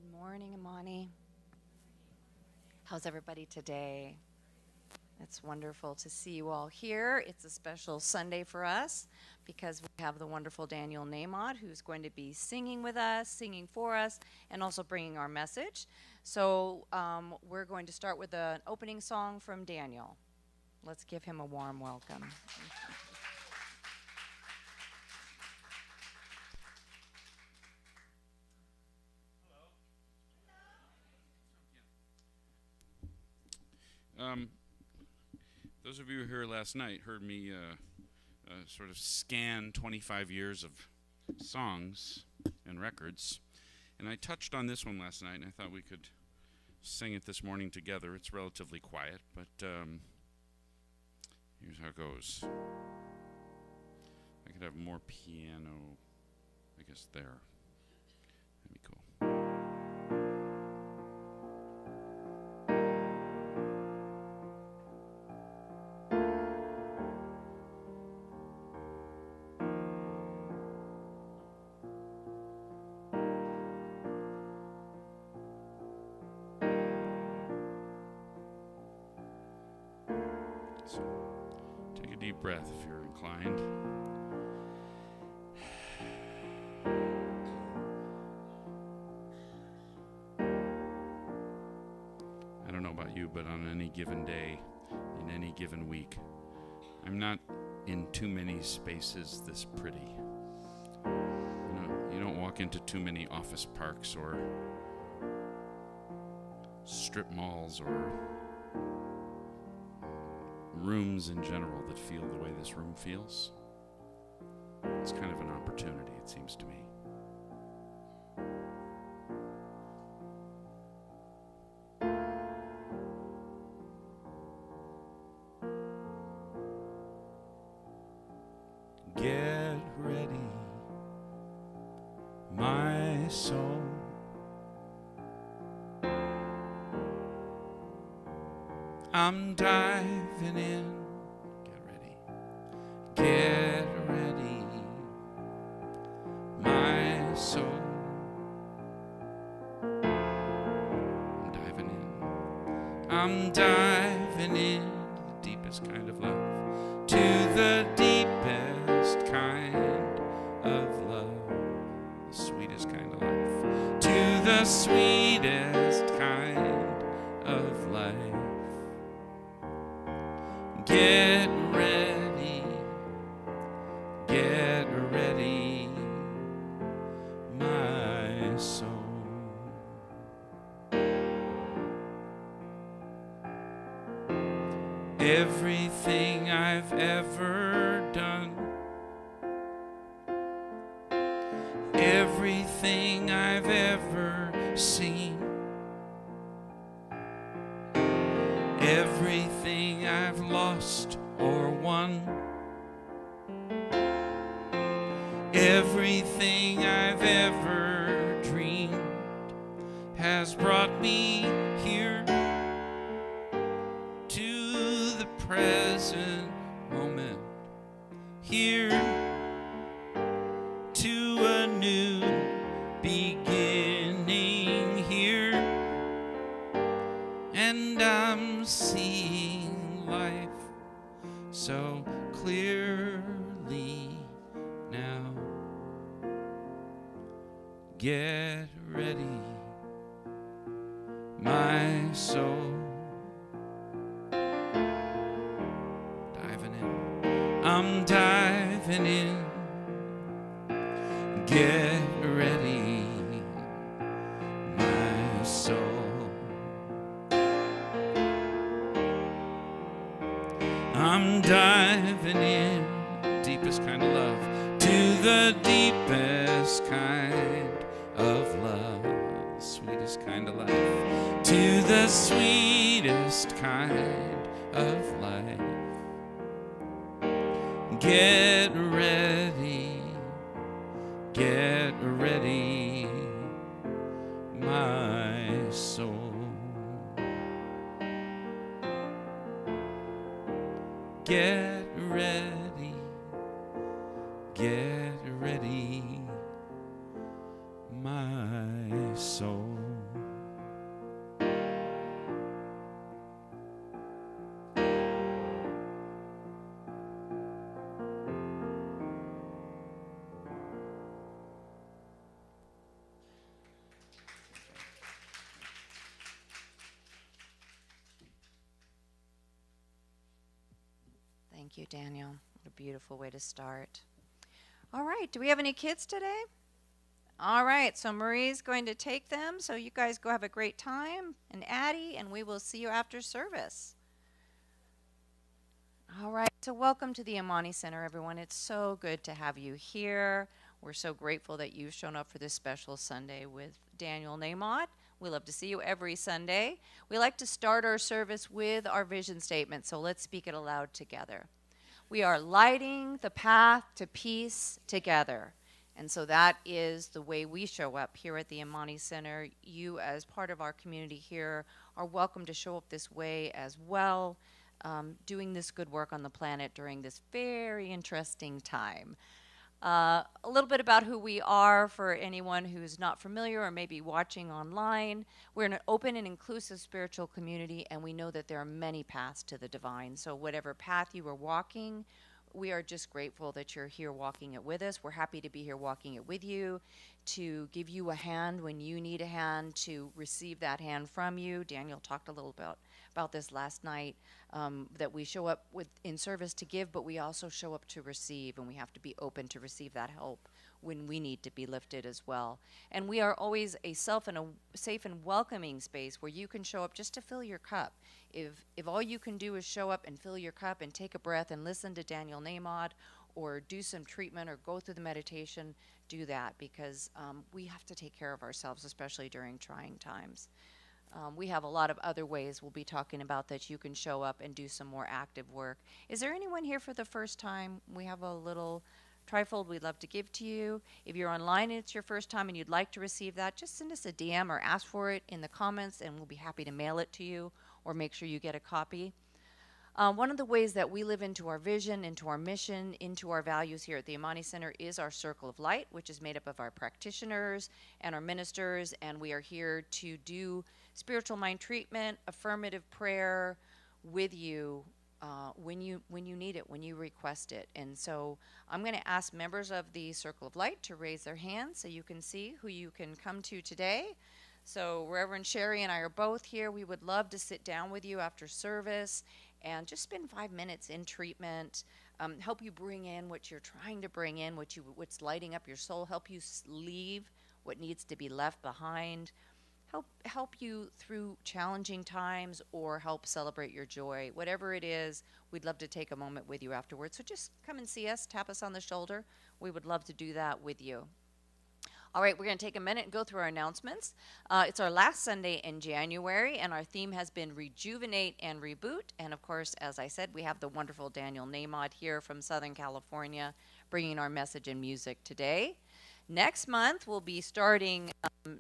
Good morning, Amani. How's everybody today? It's wonderful to see you all here. It's a special Sunday for us because we have the wonderful Daniel Namod who's going to be singing with us, singing for us, and also bringing our message. So we're going to start with an opening song from Daniel. Let's give him a warm welcome. Those of you who were here last night heard me sort of scan 25 years of songs and records, and I touched on this one last night, and I thought we could sing it this morning together. It's relatively quiet, but here's how it goes. I could have more piano, I guess, there. That'd be cool. So, take a deep breath if you're inclined. I don't know about you, but on any given day, in any given week, I'm not in too many spaces this pretty. You don't walk into too many office parks or strip malls or rooms in general that feel the way this room feels. It's kind of an opportunity, it seems to me. Get ready, my soul. I'm diving in. Get ready. Get ready, my soul. I'm diving in. I'm diving in the deepest kind of love. To the deepest kind of love. The sweetest kind of life. To the sweetest kind of life. Get ready, my soul. Everything I've ever done, everything I've ever seen, everything I've lost or won, everything I've ever dreamed has brought me here to the present moment, here to a new beginning here. And I'm seeing life so clearly now. Get ready, my soul. Diving in. I'm diving in. Get ready, my soul. I'm diving in, deepest kind of love, to the deepest kind of love, the sweetest kind of life, to the sweetest kind of life. Get ready, my soul. Get ready, my soul. Thank you, Daniel. What a beautiful way to start. All right, do we have any kids today? All right, so Marie's going to take them, so you guys go have a great time, and Addie, and we will see you after service. All right, so welcome to the Amani Center, everyone. It's so good to have you here. We're so grateful that you've shown up for this special Sunday with Daniel Namot. We love to see you every Sunday. We like to start our service with our vision statement, so let's speak it aloud together. We are lighting the path to peace together. And so that is the way we show up here at the Amani Center. You, as part of our community here, are welcome to show up this way as well, doing this good work on the planet during this very interesting time. A little bit about who we are for anyone who's not familiar or maybe watching online. We're an open and inclusive spiritual community, and we know that there are many paths to the divine. So whatever path you are walking, we are just grateful that you're here walking it with us. We're happy to be here walking it with you, to give you a hand when you need a hand, to receive that hand from you. Daniel talked a little about this last night, that we show up in service to give, but we also show up to receive, and we have to be open to receive that help when we need to be lifted as well. And we are always a safe and welcoming space where you can show up just to fill your cup. If all you can do is show up and fill your cup and take a breath and listen to Daniel Namod or do some treatment or go through the meditation, do that, because we have to take care of ourselves, especially during trying times. We have a lot of other ways we'll be talking about that you can show up and do some more active work. Is there anyone here for the first time? We have a little trifold we'd love to give to you. If you're online and it's your first time and you'd like to receive that, just send us a DM or ask for it in the comments, and we'll be happy to mail it to you or make sure you get a copy. One of the ways that we live into our vision, into our mission, into our values here at the Amani Center is our Circle of Light, which is made up of our practitioners and our ministers, and we are here to do spiritual mind treatment, affirmative prayer with you when you need it, when you request it. And so I'm going to ask members of the Circle of Light to raise their hands so you can see who you can come to today. So Reverend Sherry and I are both here. We would love to sit down with you after service and just spend 5 minutes in treatment, help you bring in what you're trying to bring in, what's lighting up your soul, help you leave what needs to be left behind, help you through challenging times, or help celebrate your joy. Whatever it is, we'd love to take a moment with you afterwards. So just come and see us, tap us on the shoulder. We would love to do that with you. All right, we're going to take a minute and go through our announcements. It's our last Sunday in January, and our theme has been Rejuvenate and Reboot. And of course, as I said, we have the wonderful Daniel Namod here from Southern California bringing our message and music today. Next month, we'll be starting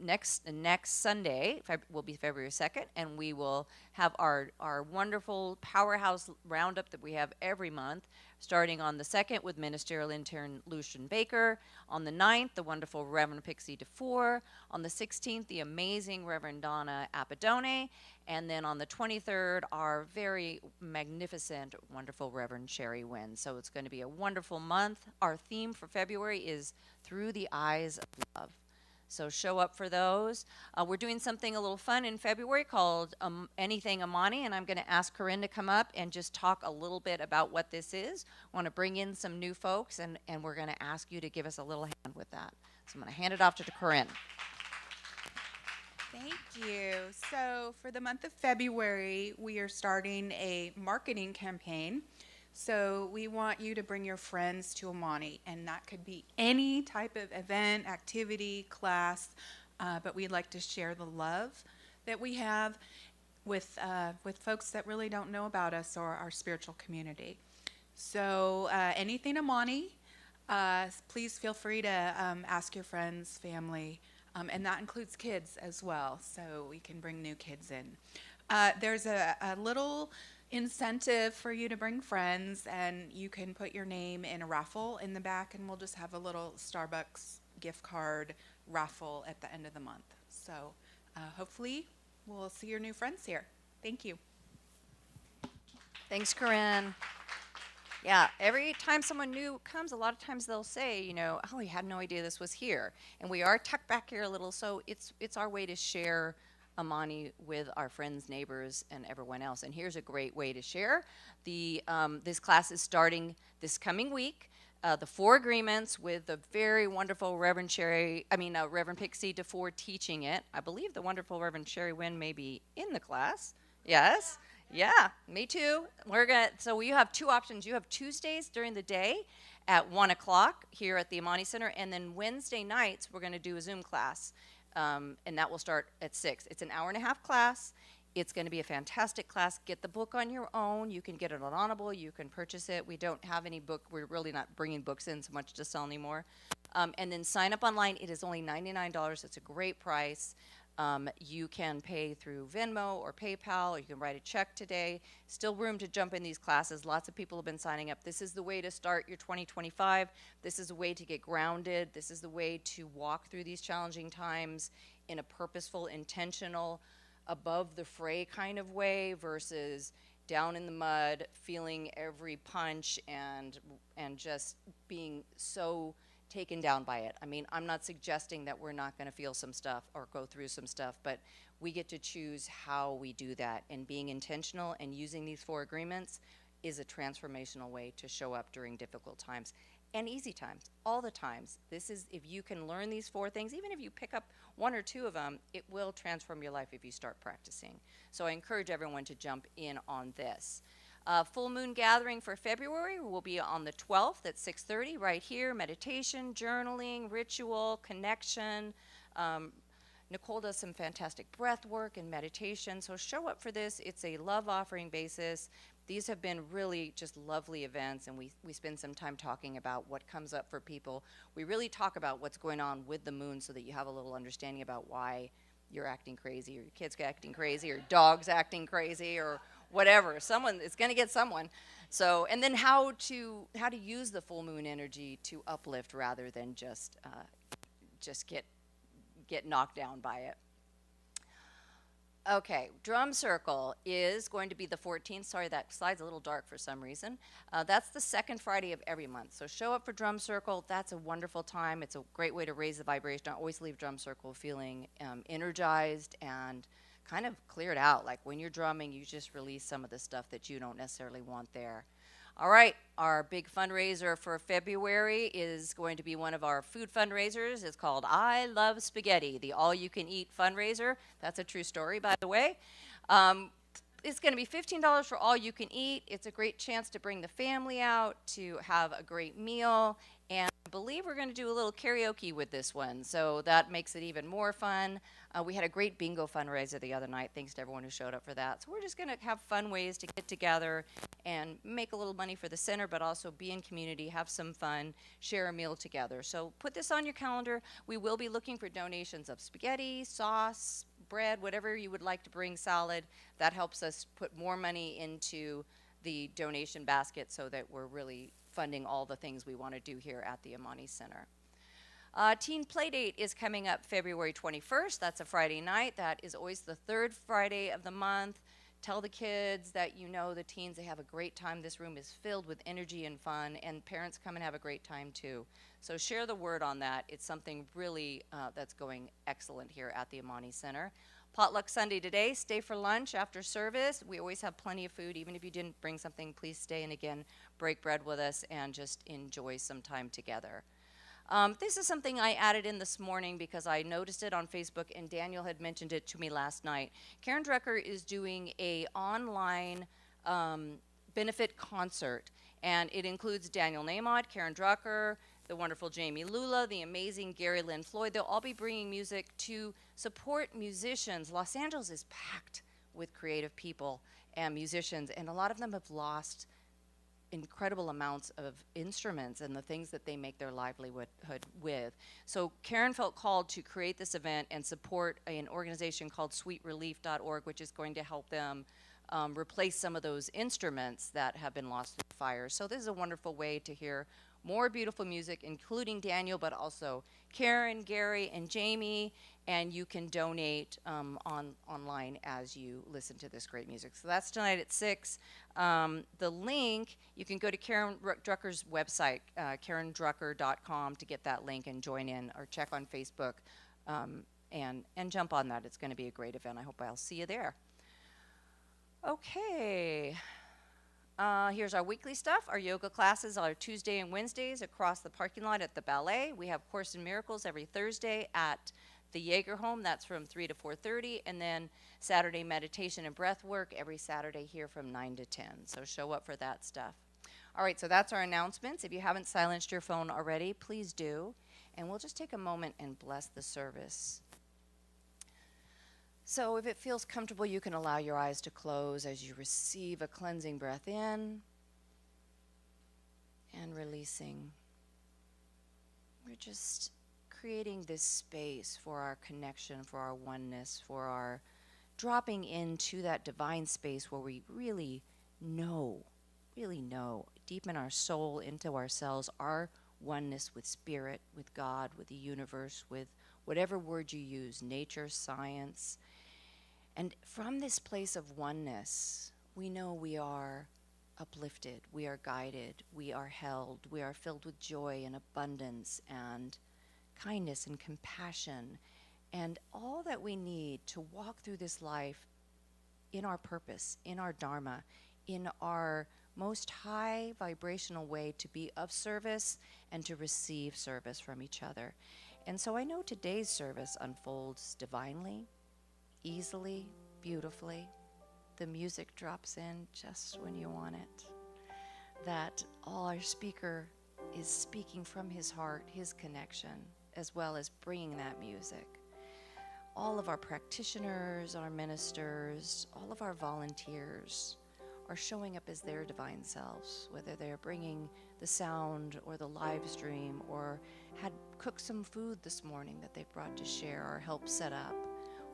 next Sunday, will be February 2nd, and we will have our wonderful powerhouse roundup that we have every month, starting on the 2nd with ministerial intern Lucian Baker, on the 9th, the wonderful Reverend Pixie DeFore, on the 16th, the amazing Reverend Donna Apadone, and then on the 23rd, our very magnificent, wonderful Reverend Sherry Wynn. So it's going to be a wonderful month. Our theme for February is Through the Eyes of Love. So show up for those. We're doing something a little fun in February called Anything Amani, and I'm going to ask Corinne to come up and just talk a little bit about what this is. I want to bring in some new folks, and we're going to ask you to give us a little hand with that. So I'm going to hand it off to Corinne. Thank you. So for the month of February, we are starting a marketing campaign. So we want you to bring your friends to Amani, and that could be any type of event, activity, class, but we'd like to share the love that we have with folks that really don't know about us or our spiritual community. So anything Amani, please feel free to ask your friends, family, and that includes kids as well, so we can bring new kids in. There's a little incentive for you to bring friends, and you can put your name in a raffle in the back, and we'll just have a little Starbucks gift card raffle at the end of the month. So hopefully we'll see your new friends here. Thank you. Thanks, Corinne. Yeah, every time someone new comes, a lot of times they'll say, oh, I had no idea this was here. And we are tucked back here a little, so it's our way to share Amani with our friends, neighbors, and everyone else. And here's a great way to share. This class is starting this coming week. The 4 agreements with the very wonderful Reverend Reverend Pixie DeFore teaching it. I believe the wonderful Reverend Sherry Wynn may be in the class. Yes. Yeah, me too. So you have 2 options. You have Tuesdays during the day at 1 o'clock here at the Amani Center, and then Wednesday nights we're going to do a Zoom class, and that will start at 6. It's an hour-and-a-half class. It's going to be a fantastic class. Get the book on your own. You can get it on Audible. You can purchase it. We don't have any book. We're really not bringing books in so much to sell anymore. And then sign up online. It is only $99. It's a great price. You can pay through Venmo or PayPal, or you can write a check today. Still room to jump in these classes. Lots of people have been signing up. This is the way to start your 2025. This is a way to get grounded. This is the way to walk through these challenging times in a purposeful, intentional, above the fray kind of way versus down in the mud, feeling every punch and just being so taken down by it. I mean, I'm not suggesting that we're not going to feel some stuff or go through some stuff, but we get to choose how we do that. And being intentional and using these 4 agreements is a transformational way to show up during difficult times and easy times, all the times. This is, if you can learn these 4 things, even if you pick up 1 or 2 of them, it will transform your life if you start practicing. So I encourage everyone to jump in on this. Full moon gathering for February will be on the 12th at 6:30 right here. Meditation, journaling, ritual, connection. Nicole does some fantastic breath work and meditation. So show up for this. It's a love offering basis. These have been really just lovely events, and we spend some time talking about what comes up for people. We really talk about what's going on with the moon so that you have a little understanding about why you're acting crazy, or your kid's acting crazy, or dog's acting crazy, or whatever. Someone, it's going to get someone. So, and then how to use the full moon energy to uplift rather than just get knocked down by it. Okay, drum circle is going to be the 14th. Sorry, that slide's a little dark for some reason. That's the 2nd Friday of every month. So show up for drum circle. That's a wonderful time. It's a great way to raise the vibration. I always leave drum circle feeling energized and kind of cleared out. Like when you're drumming, you just release some of the stuff that you don't necessarily want there. All right, our big fundraiser for February is going to be one of our food fundraisers. It's called I Love Spaghetti, the all-you-can-eat fundraiser. That's a true story, by the way. It's going to be $15 for all you can eat. It's a great chance to bring the family out to have a great meal. And I believe we're going to do a little karaoke with this one, so that makes it even more fun. We had a great bingo fundraiser the other night. Thanks to everyone who showed up for that. So we're just going to have fun ways to get together and make a little money for the center, but also be in community, have some fun, share a meal together. So put this on your calendar. We will be looking for donations of spaghetti, sauce, bread, whatever you would like to bring, salad. That helps us put more money into the donation basket so that we're really funding all the things we want to do here at the Amani Center. Teen Playdate is coming up February 21st. That's a Friday night. That is always the 3rd Friday of the month. Tell the kids that you know the teens, they have a great time. This room is filled with energy and fun, and parents come and have a great time too. So share the word on that. It's something really that's going excellent here at the Amani Center. Potluck Sunday today. Stay for lunch after service. We always have plenty of food. Even if you didn't bring something, please stay and again, break bread with us and just enjoy some time together. This is something I added in this morning because I noticed it on Facebook and Daniel had mentioned it to me last night. Karen Drucker is doing a online benefit concert, and it includes Daniel Nahmod, Karen Drucker, the wonderful Jamie Lula, the amazing Gary Lynn Floyd. They'll all be bringing music to support musicians. Los Angeles is packed with creative people and musicians, and a lot of them have lost incredible amounts of instruments and the things that they make their livelihood with. So Karen felt called to create this event and support an organization called sweetrelief.org, which is going to help them replace some of those instruments that have been lost through fire. So this is a wonderful way to hear more beautiful music, including Daniel, but also Karen, Gary, and Jamie, and you can donate online as you listen to this great music. So that's tonight at 6. The link, you can go to Karen Drucker's website, karendrucker.com, to get that link and join in, or check on Facebook and jump on that. It's going to be a great event. I hope I'll see you there. Okay. Here's our weekly stuff. Our yoga classes are Tuesday and Wednesdays across the parking lot at the ballet. We have Course in Miracles every Thursday at the Jaeger home. That's from 3 to 4:30. And then Saturday meditation and breath work every Saturday here from 9 to 10. So show up for that stuff. All right, so that's our announcements. If you haven't silenced your phone already, please do. And we'll just take a moment and bless the service. So if it feels comfortable, you can allow your eyes to close as you receive a cleansing breath in and releasing. We're just creating this space for our connection, for our oneness, for our dropping into that divine space where we really know, deep in our soul, into ourselves, our oneness with spirit, with God, with the universe, with whatever word you use, nature, science. And from this place of oneness, we know we are uplifted, we are guided, we are held, we are filled with joy and abundance and kindness and compassion and all that we need to walk through this life in our purpose, in our dharma, in our most high vibrational way to be of service and to receive service from each other. And so I know today's service unfolds divinely, easily, beautifully. The music drops in just when you want it. That our speaker is speaking from his heart, his connection, as well as bringing that music. All of our practitioners, our ministers, all of our volunteers are showing up as their divine selves, whether they're bringing the sound or the live stream or had cooked some food this morning that they've brought to share or help set up.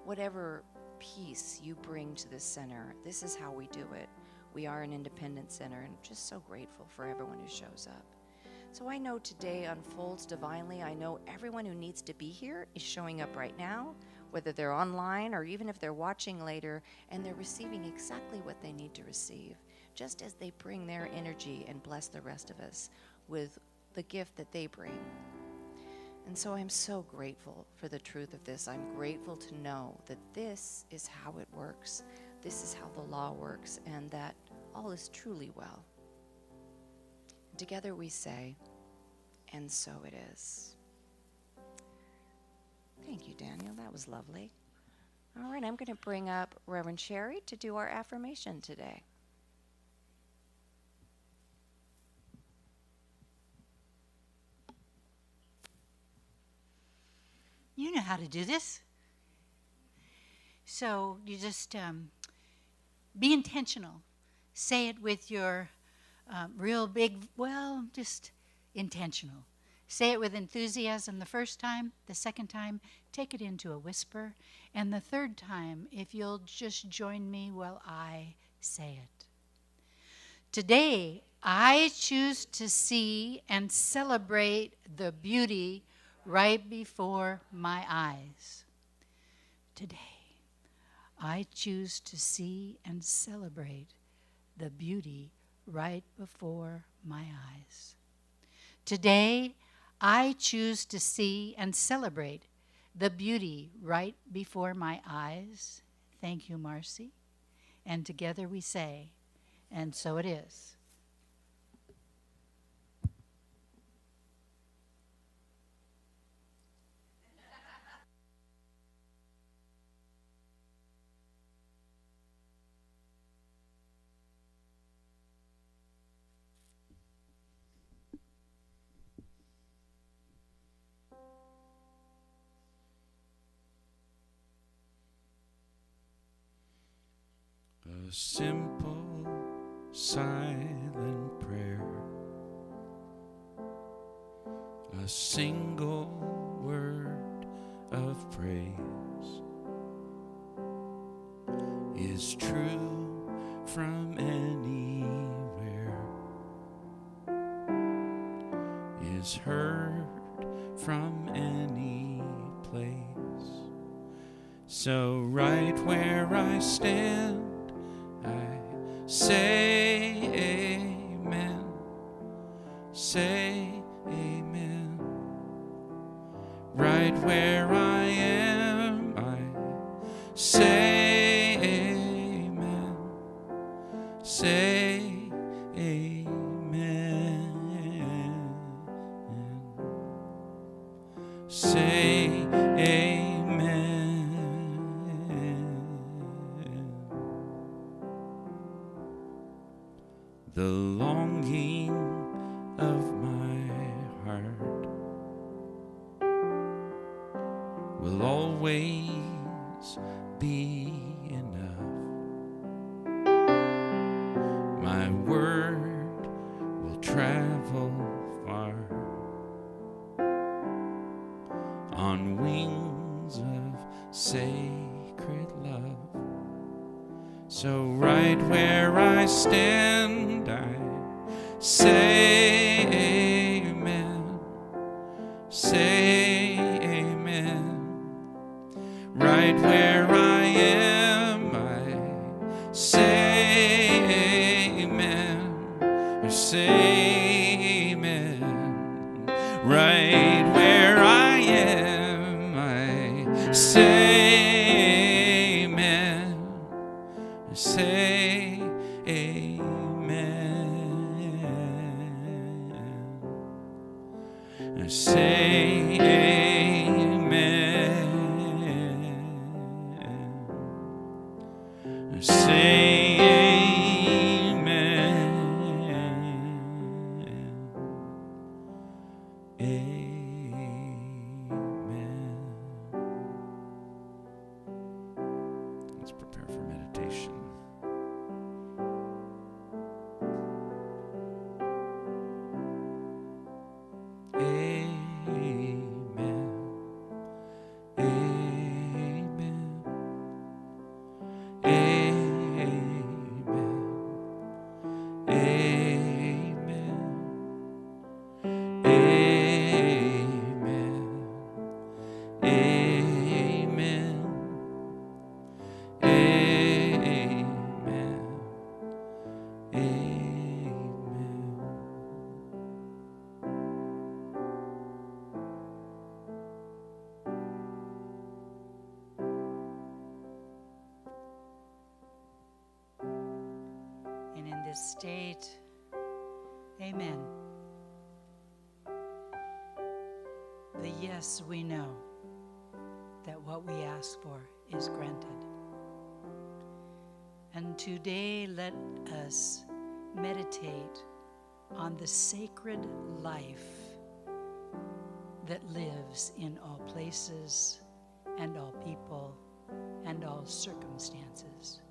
Whatever piece you bring to this center, this is how we do it. We are an independent center, and I'm just so grateful for everyone who shows up. So I know today unfolds divinely. I know everyone who needs to be here is showing up right now, whether they're online or even if they're watching later, and they're receiving exactly what they need to receive, just as they bring their energy and bless the rest of us with the gift that they bring. And so I'm so grateful for the truth of this. I'm grateful to know that this is how it works. This is how the law works, and that all is truly well. And together we say, and so it is. Thank you, Daniel. That was lovely. All right, I'm going to bring up Reverend Sherry to do our affirmation today. You know how to do this. So you just be intentional. Say it with your real big, just intentional. Say it with enthusiasm the first time. The second time, take it into a whisper. And the third time, if you'll just join me while I say it. Today, I choose to see and celebrate the beauty right before my eyes. Today, I choose to see and celebrate the beauty right before my eyes. Today, I choose to see and celebrate the beauty right before my eyes. Thank you, Marcy. And together we say, and so it is. A simple, silent prayer, a single word of praise is true from anywhere, is heard from any place. So right where I stand, I say amen, say amen. Right where I am, Say amen. Say amen. Say amen. The longing of my heart will always be enough. My word will travel far on wings of sacred love. So right where I stand, I say amen. Say amen. Right where I am, I say amen. I say amen. Right where I am, I say amen. I say amen. I say amen. I say amen. Amen. Let's prepare for meditation. Amen. Amen. Amen. Amen. Amen. Amen. Amen. Amen. And in this state, amen. The yes, we know that what we ask for is granted. And today, let us meditate on the sacred life that lives in all places and all people and all circumstances.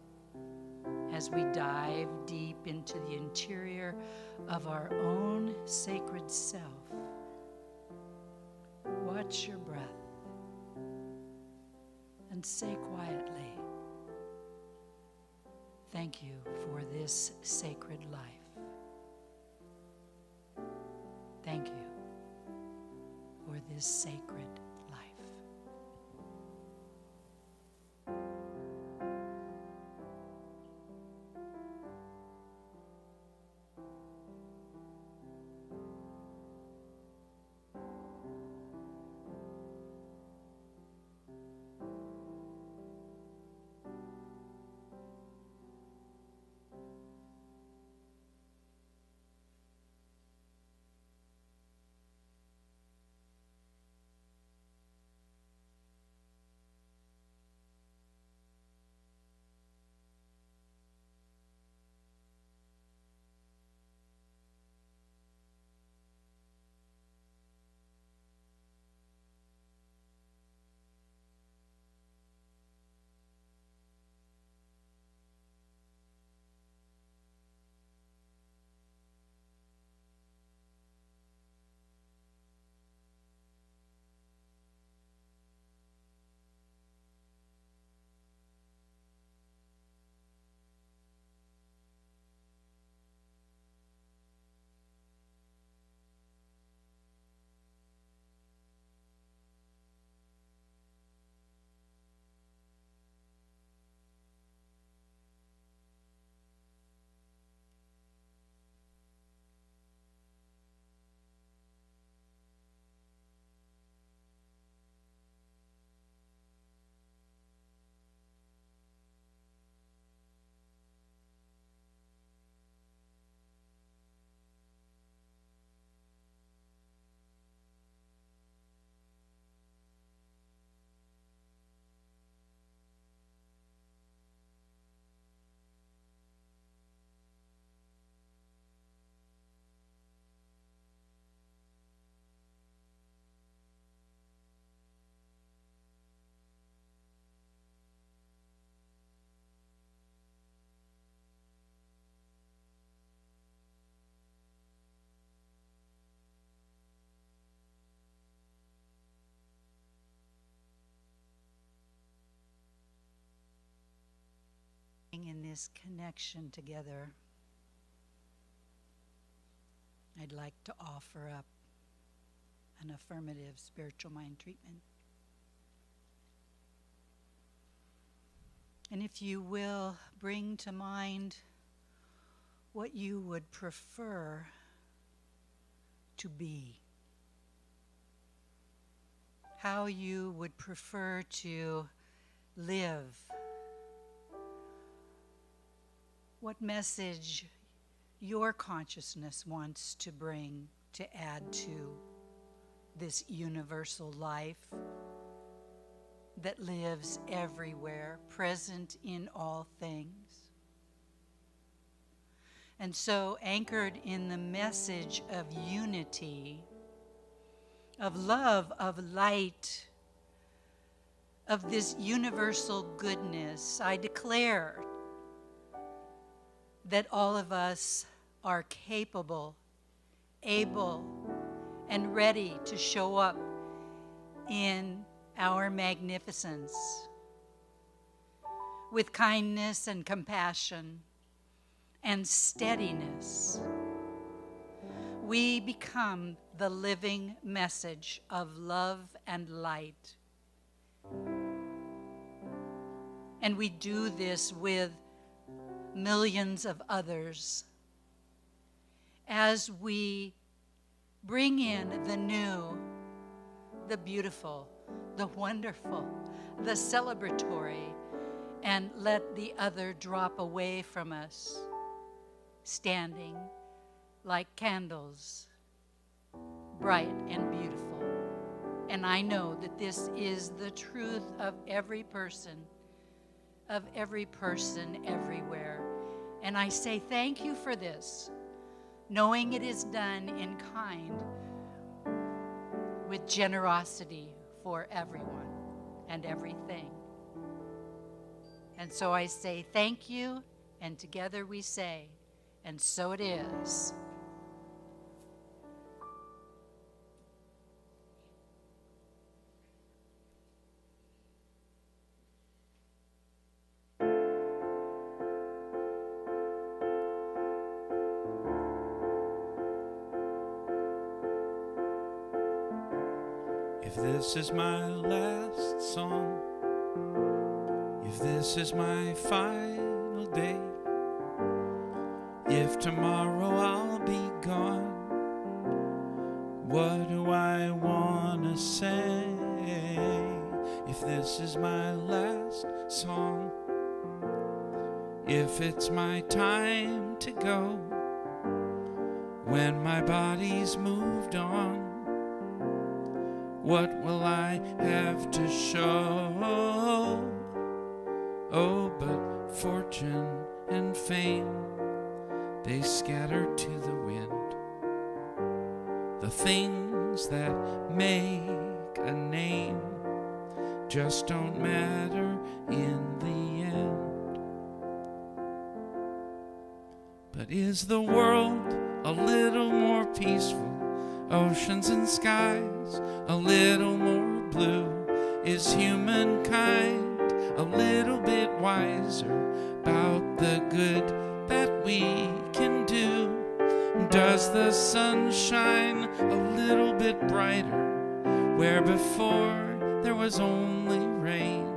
As we dive deep into the interior of our own sacred self, watch your breath and say quietly, thank you for this sacred life. Thank you for this sacred life. In this connection together, I'd like to offer up an affirmative spiritual mind treatment. And if you will, bring to mind what you would prefer to be. How you would prefer to live. What message your consciousness wants to bring to add to this universal life that lives everywhere, present in all things. And so, anchored in the message of unity, of love, of light, of this universal goodness, I declare that all of us are capable, able, and ready to show up in our magnificence with kindness and compassion and steadiness. We become the living message of love and light. And we do this with millions of others as we bring in the new, the beautiful, the wonderful, the celebratory, and let the other drop away from us, standing like candles, bright and beautiful. And I know that this is the truth of every person everywhere. And I say thank you for this, knowing it is done in kind, with generosity for everyone and everything. And so I say thank you, and together we say, and so it is. If this is my last song, if this is my final day, if tomorrow I'll be gone, what do I want to say? If this is my last song, if it's my time to go, when my body's moved on, what will I have to show? Oh, but fortune and fame, they scatter to the wind. The things that make a name just don't matter in the end. But is the world a little more peaceful? Oceans and skies a little more blue? Is humankind a little bit wiser about the good that we can do? Does the sun shine a little bit brighter where before there was only rain?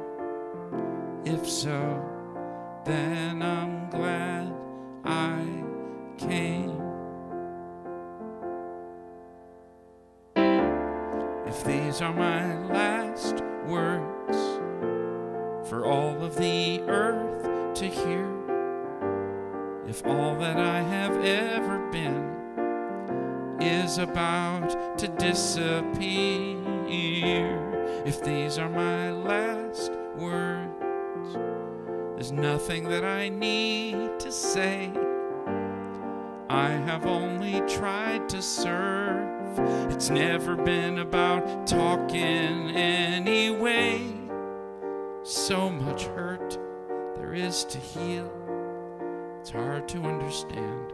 If so, then I'm glad I came. If these are my last words for all of the earth to hear, if all that I have ever been is about to disappear, if these are my last words, there's nothing that I need to say. I have only tried to serve. It's never been about talking anyway. So much hurt there is to heal, it's hard to understand.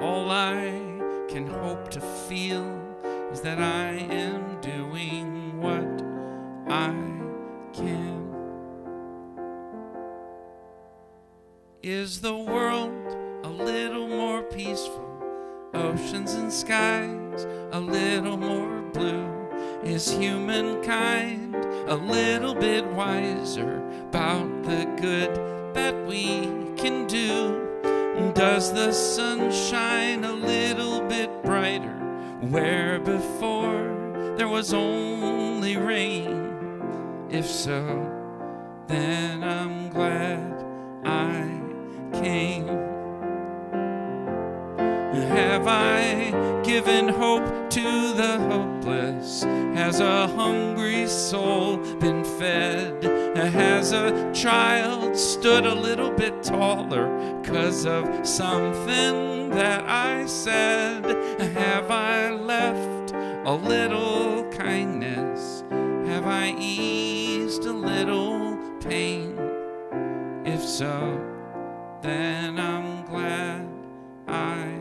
All I can hope to feel is that I am doing what I can. Is the world a little more peaceful? Oceans and skies a little more blue? Is humankind a little bit wiser about the good that we can do? Does the sun shine a little bit brighter where before there was only rain? If so, then I'm glad I came. Have I given hope to the hopeless? Has a hungry soul been fed? Has a child stood a little bit taller 'cause of something that I said? Have I left a little kindness? Have I eased a little pain? If so, then I'm glad I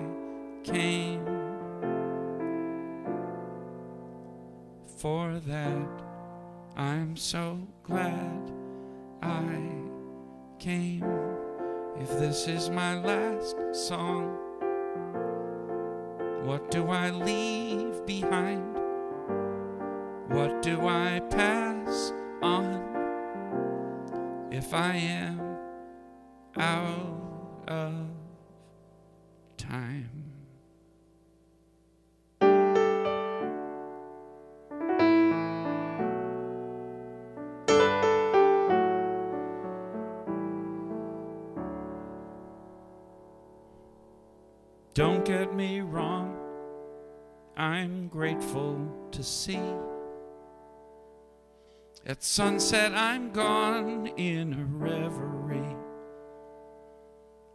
came. For that, I'm so glad I came. If this is my last song, what do I leave behind? What do I pass on if I am out of time? Don't get me wrong, I'm grateful to see. At sunset I'm gone in a reverie.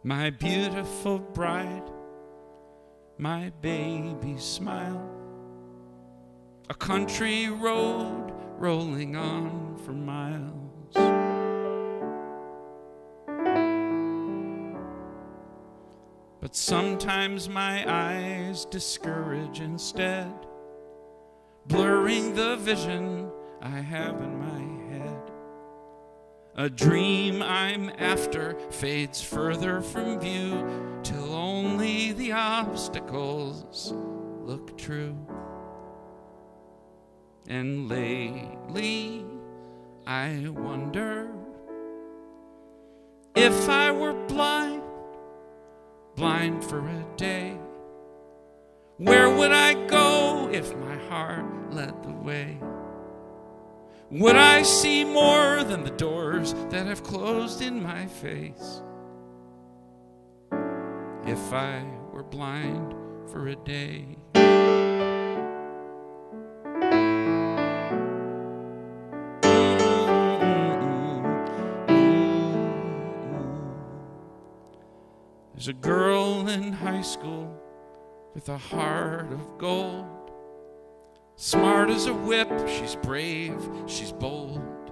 My beautiful bride, my baby smile. A country road rolling on for miles. But sometimes my eyes discourage instead, blurring the vision I have in my head. A dream I'm after fades further from view till only the obstacles look true. And lately I wonder if I were blind for a day, where would I go if my heart led the way? Would I see more than the doors that have closed in my face? If I were blind for a day. There's a girl in high school with a heart of gold. Smart as a whip, she's brave, she's bold.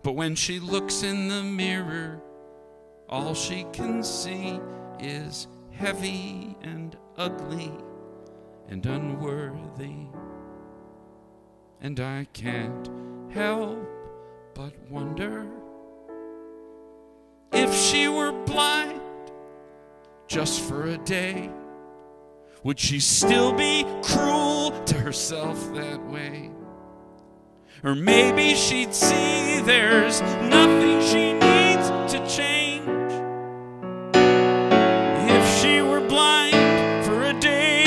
But when she looks in the mirror, all she can see is heavy and ugly and unworthy. And I can't help but wonder if she were blind just for a day, would she still be cruel to herself that way? Or maybe she'd see there's nothing she needs to change if she were blind for a day.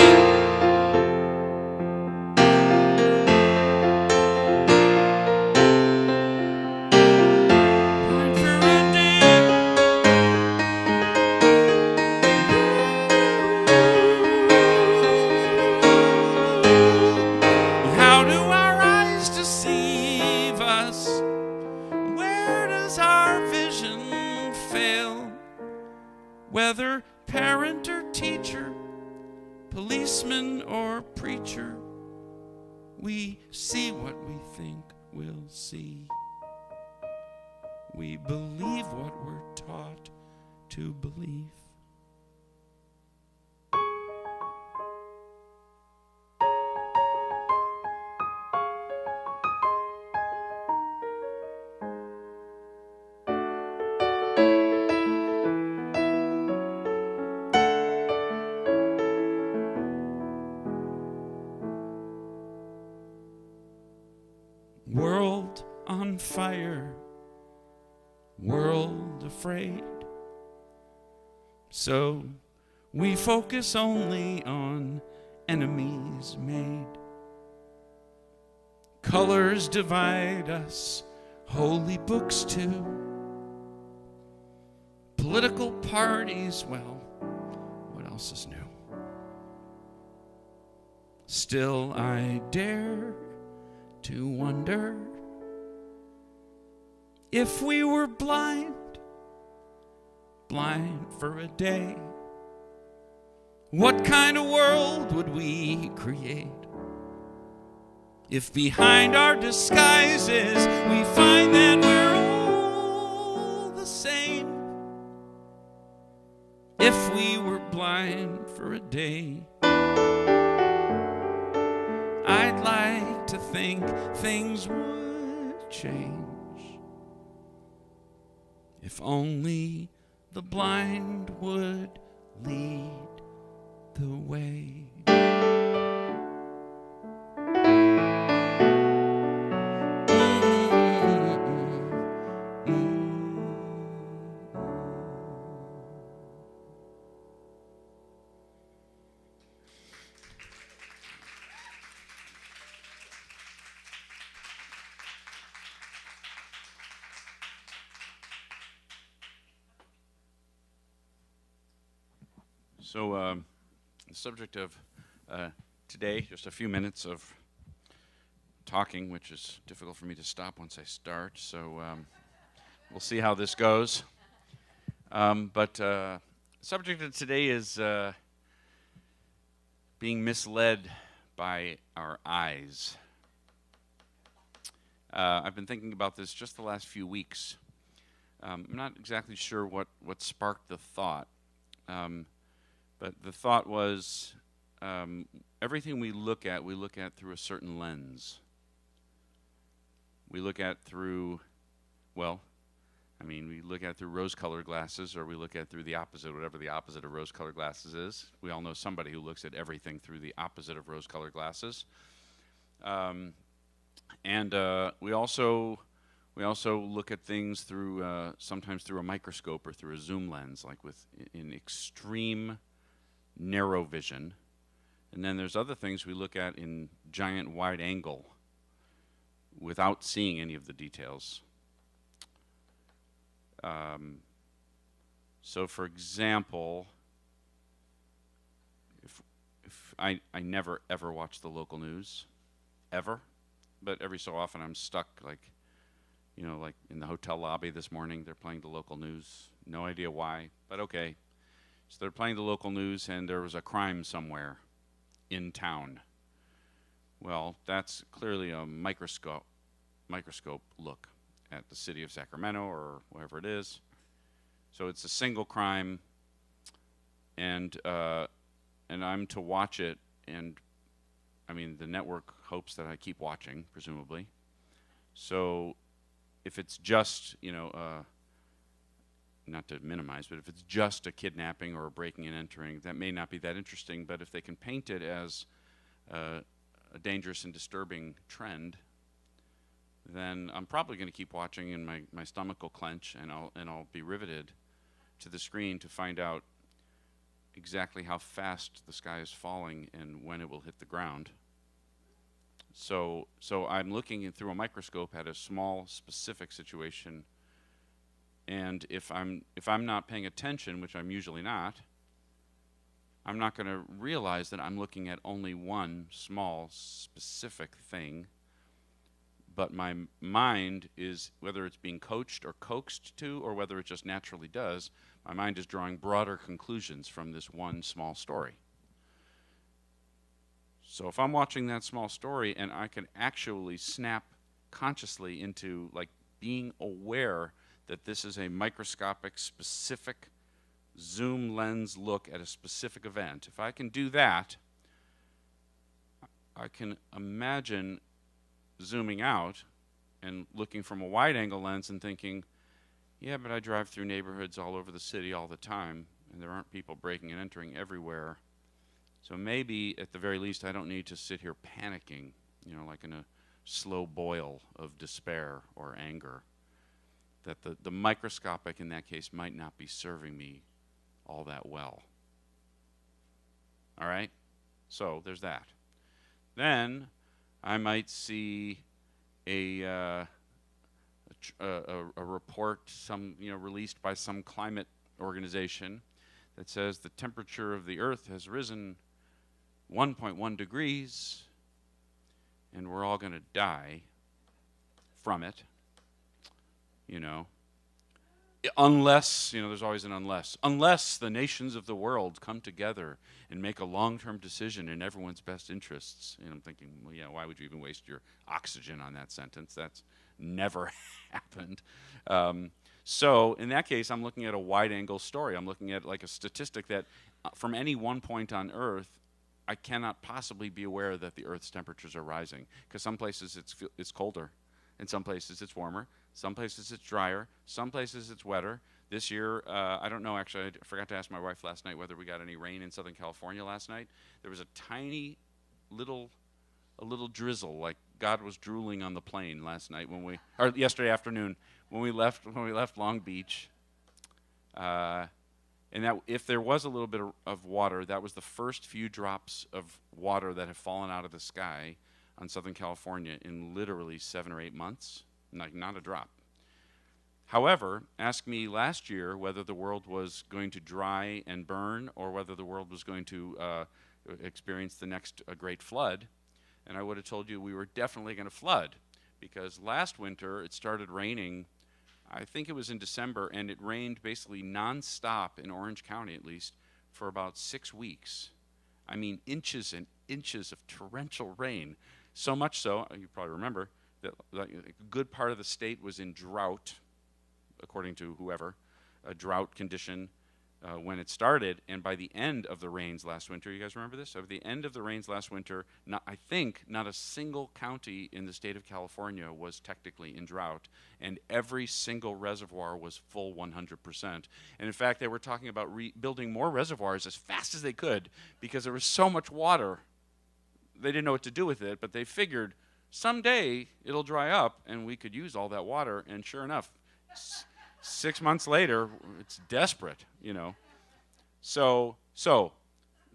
Blind for a day. How do our eyes deceive us? Where does our vision fail? Whether parent or teacher, policeman or preacher, we see what we think we'll see. We believe what we're taught to believe. fire, world afraid. So we focus only on enemies made. Colors divide us, holy books too. Political parties, well, what else is new? Still I dare to wonder if we were blind for a day, what kind of world would we create? If behind our disguises we find that we're all the same. If we were blind for a day, I'd like to think things would change. If only the blind would lead the way. So the subject of today, just a few minutes of talking, which is difficult for me to stop once I start, so we'll see how this goes. But the subject of today is being misled by our eyes. I've been thinking about this just the last few weeks. I'm not exactly sure what sparked the thought. But the thought was, everything we look at through a certain lens. We look at through, well, I mean, we look at through rose-colored glasses, or we look at through the opposite, whatever the opposite of rose-colored glasses is. We all know somebody who looks at everything through the opposite of rose-colored glasses. And we also look at things through, sometimes through a microscope or through a zoom lens, like in extreme narrow vision. And then there's other things we look at in giant wide angle without seeing any of the details. So for example, if I never ever watch the local news, ever, but every so often I'm stuck, like, you know, like in the hotel lobby this morning, they're playing the local news. No idea why, but okay. So they're playing the local news, and there was a crime somewhere in town. Well, that's clearly a microscope look at the city of Sacramento or wherever it is. So it's a single crime, and I'm to watch it, and I mean the network hopes that I keep watching, presumably. So if it's just, you know, not to minimize, but if it's just a kidnapping or a breaking and entering, that may not be that interesting. But if they can paint it as a dangerous and disturbing trend, then I'm probably going to keep watching, and my stomach will clench, and I'll be riveted to the screen to find out exactly how fast the sky is falling and when it will hit the ground. So I'm looking through a microscope at a small, specific situation. And if I'm not paying attention, which I'm usually not, I'm not going to realize that I'm looking at only one small, specific thing. But my mind is, whether it's being coached or coaxed to, or whether it just naturally does, my mind is drawing broader conclusions from this one small story. So if I'm watching that small story and I can actually snap consciously into, like, being aware that this is a microscopic, specific zoom lens look at a specific event. If I can do that, I can imagine zooming out and looking from a wide-angle lens and thinking, yeah, but I drive through neighborhoods all over the city all the time, and there aren't people breaking and entering everywhere. So maybe, at the very least, I don't need to sit here panicking, you know, like in a slow boil of despair or anger, that the microscopic in that case might not be serving me all that well. All right? So there's that. Then I might see a report, released by some climate organization that says the temperature of the Earth has risen 1.1 degrees, and we're all going to die from it. Unless, there's always an unless the nations of the world come together and make a long-term decision in everyone's best interests. And I'm thinking, well, yeah, why would you even waste your oxygen on that sentence? That's never happened. So in that case, I'm looking at a wide-angle story. I'm looking at like a statistic that from any one point on Earth, I cannot possibly be aware that the Earth's temperatures are rising, because some places it's colder, in some places it's warmer, some places it's drier, some places it's wetter. This year, I don't know, actually, I forgot to ask my wife last night whether we got any rain in Southern California last night. There was a tiny little drizzle, like God was drooling on the plane last night or yesterday afternoon when we left Long Beach. And that if there was a little bit of water, that was the first few drops of water that have fallen out of the sky on Southern California in literally 7 or 8 months. Not a drop. However, ask me last year whether the world was going to dry and burn or whether the world was going to experience the next great flood, and I would have told you we were definitely going to flood, because last winter it started raining, I think it was in December, and it rained basically nonstop in Orange County at least for about 6 weeks. I mean, inches and inches of torrential rain. So much so, you probably remember, that a good part of the state was in drought, according to whoever, a drought condition when it started. And by the end of the rains last winter, you guys remember this? By the end of the rains last winter, I think not a single county in the state of California was technically in drought, and every single reservoir was full 100%. And in fact, they were talking about building more reservoirs as fast as they could because there was so much water. They didn't know what to do with it, but they figured someday it'll dry up and we could use all that water. And sure enough, 6 months later, it's desperate, So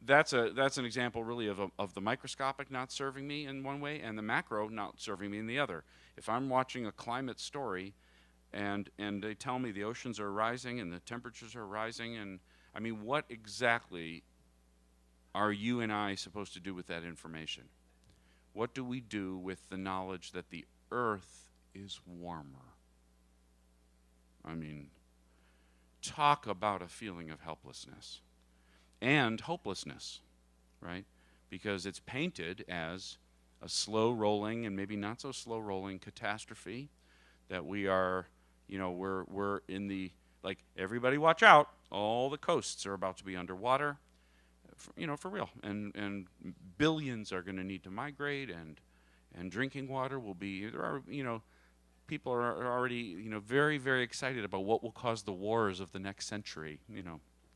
that's an example really of the microscopic not serving me in one way and the macro not serving me in the other. If I'm watching a climate story and they tell me the oceans are rising and the temperatures are rising, and I mean, what exactly are you and I supposed to do with that information? What do we do with the knowledge that the earth is warmer? I mean, talk about a feeling of helplessness and hopelessness, right? Because it's painted as a slow-rolling and maybe not so slow-rolling catastrophe that we are, we're in the, like, everybody watch out, all the coasts are about to be underwater, for real. And billions are going to need to migrate, and drinking water will be, people are already, very, very excited about what will cause the wars of the next century.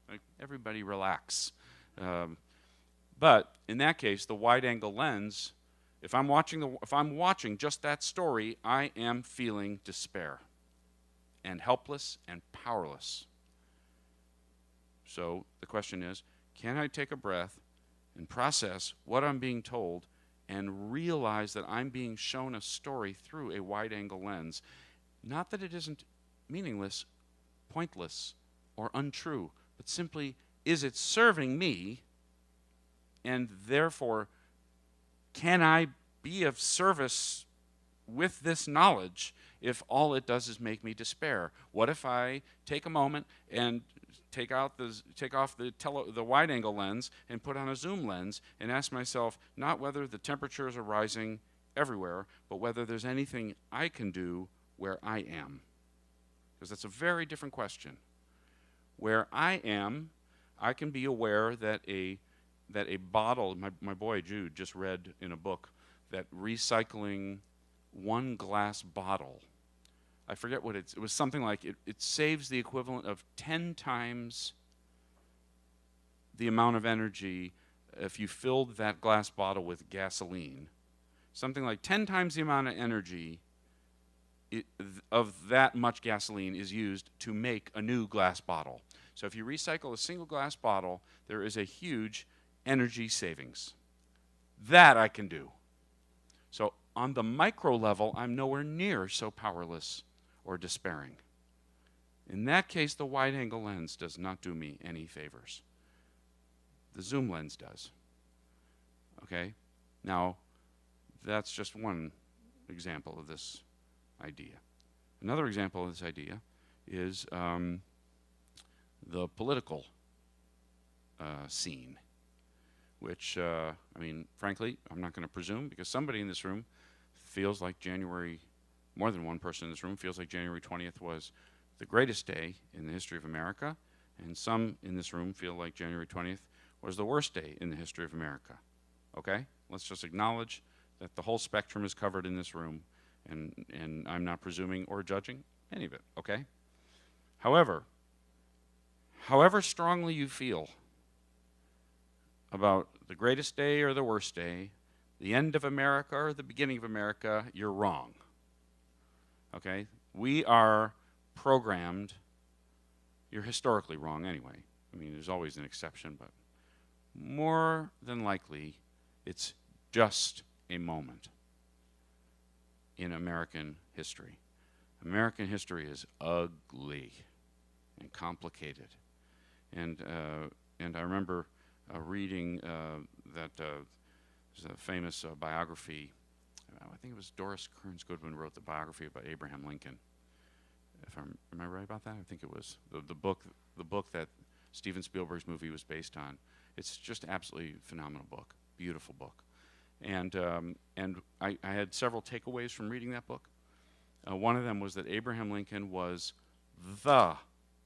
Like, everybody relax. But in that case, the wide-angle lens, if I'm watching just that story, I am feeling despair and helpless and powerless. So the question is, can I take a breath and process what I'm being told and realize that I'm being shown a story through a wide-angle lens? Not that it isn't meaningless, pointless, or untrue, but simply, is it serving me? And therefore, can I be of service with this knowledge if all it does is make me despair? What if I take a moment and take off the wide-angle lens and put on a zoom lens and ask myself not whether the temperatures are rising everywhere, but whether there's anything I can do where I am? Because that's a very different question. Where I am, I can be aware that a bottle, my boy Jude just read in a book that recycling one glass bottle, I forget what it was something like it saves the equivalent of 10 times the amount of energy if you filled that glass bottle with gasoline. something like 10 times the amount of energy of that much gasoline is used to make a new glass bottle. So if you recycle a single glass bottle, there is a huge energy savings. That I can do. So on the micro level, I'm nowhere near so powerless or despairing. In that case, the wide-angle lens does not do me any favors. The zoom lens does. Okay? Now, that's just one example of this idea. Another example of this idea is the political scene, which, I mean, frankly, I'm not going to presume, because somebody in this room feels like more than one person in this room feels like January 20th was the greatest day in the history of America, and some in this room feel like January 20th was the worst day in the history of America. Okay? Let's just acknowledge that the whole spectrum is covered in this room, and I'm not presuming or judging any of it, okay? However strongly you feel about the greatest day or the worst day, the end of America or the beginning of America, you're wrong. Okay? We are programmed, you're historically wrong anyway. I mean, there's always an exception, but more than likely, it's just a moment in American history. American history is ugly and complicated. And I remember reading that there's a famous biography. I think it was Doris Kearns Goodwin wrote the biography about Abraham Lincoln. Am I right about that? I think it was the book that Steven Spielberg's movie was based on. It's just absolutely phenomenal book, beautiful book. And I had several takeaways from reading that book. One of them was that Abraham Lincoln was the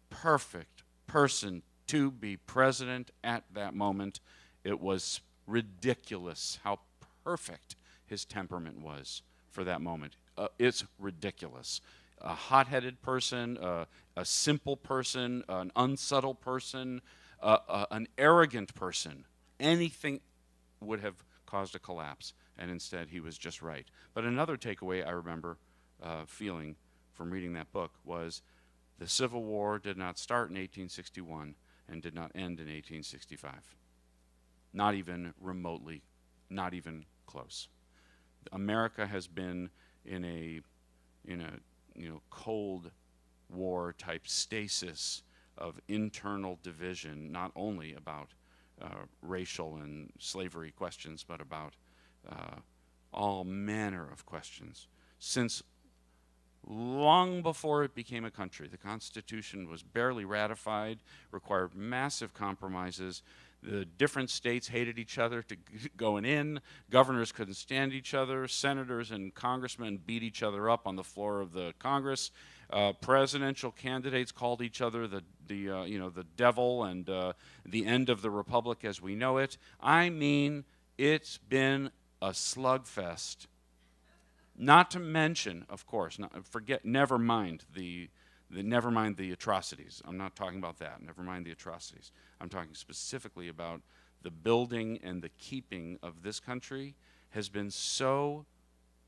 perfect person to be president at that moment. It was ridiculous how perfect his temperament was for that moment. It's ridiculous. A hot-headed person, a simple person, an unsubtle person, an arrogant person. Anything would have caused a collapse, and instead he was just right. But another takeaway I remember feeling from reading that book was the Civil War did not start in 1861 and did not end in 1865. Not even remotely, not even close. America has been in a Cold War type stasis of internal division, not only about racial and slavery questions, but about all manner of questions. Since long before it became a country, the Constitution was barely ratified, required massive compromises. The different states hated each other going in. Governors couldn't stand each other. Senators and congressmen beat each other up on the floor of the Congress. Presidential candidates called each other the devil and the end of the republic as we know it. I mean, it's been a slugfest. Not to mention, of course, never mind the atrocities. I'm not talking about that. Never mind the atrocities. I'm talking specifically about the building and the keeping of this country has been so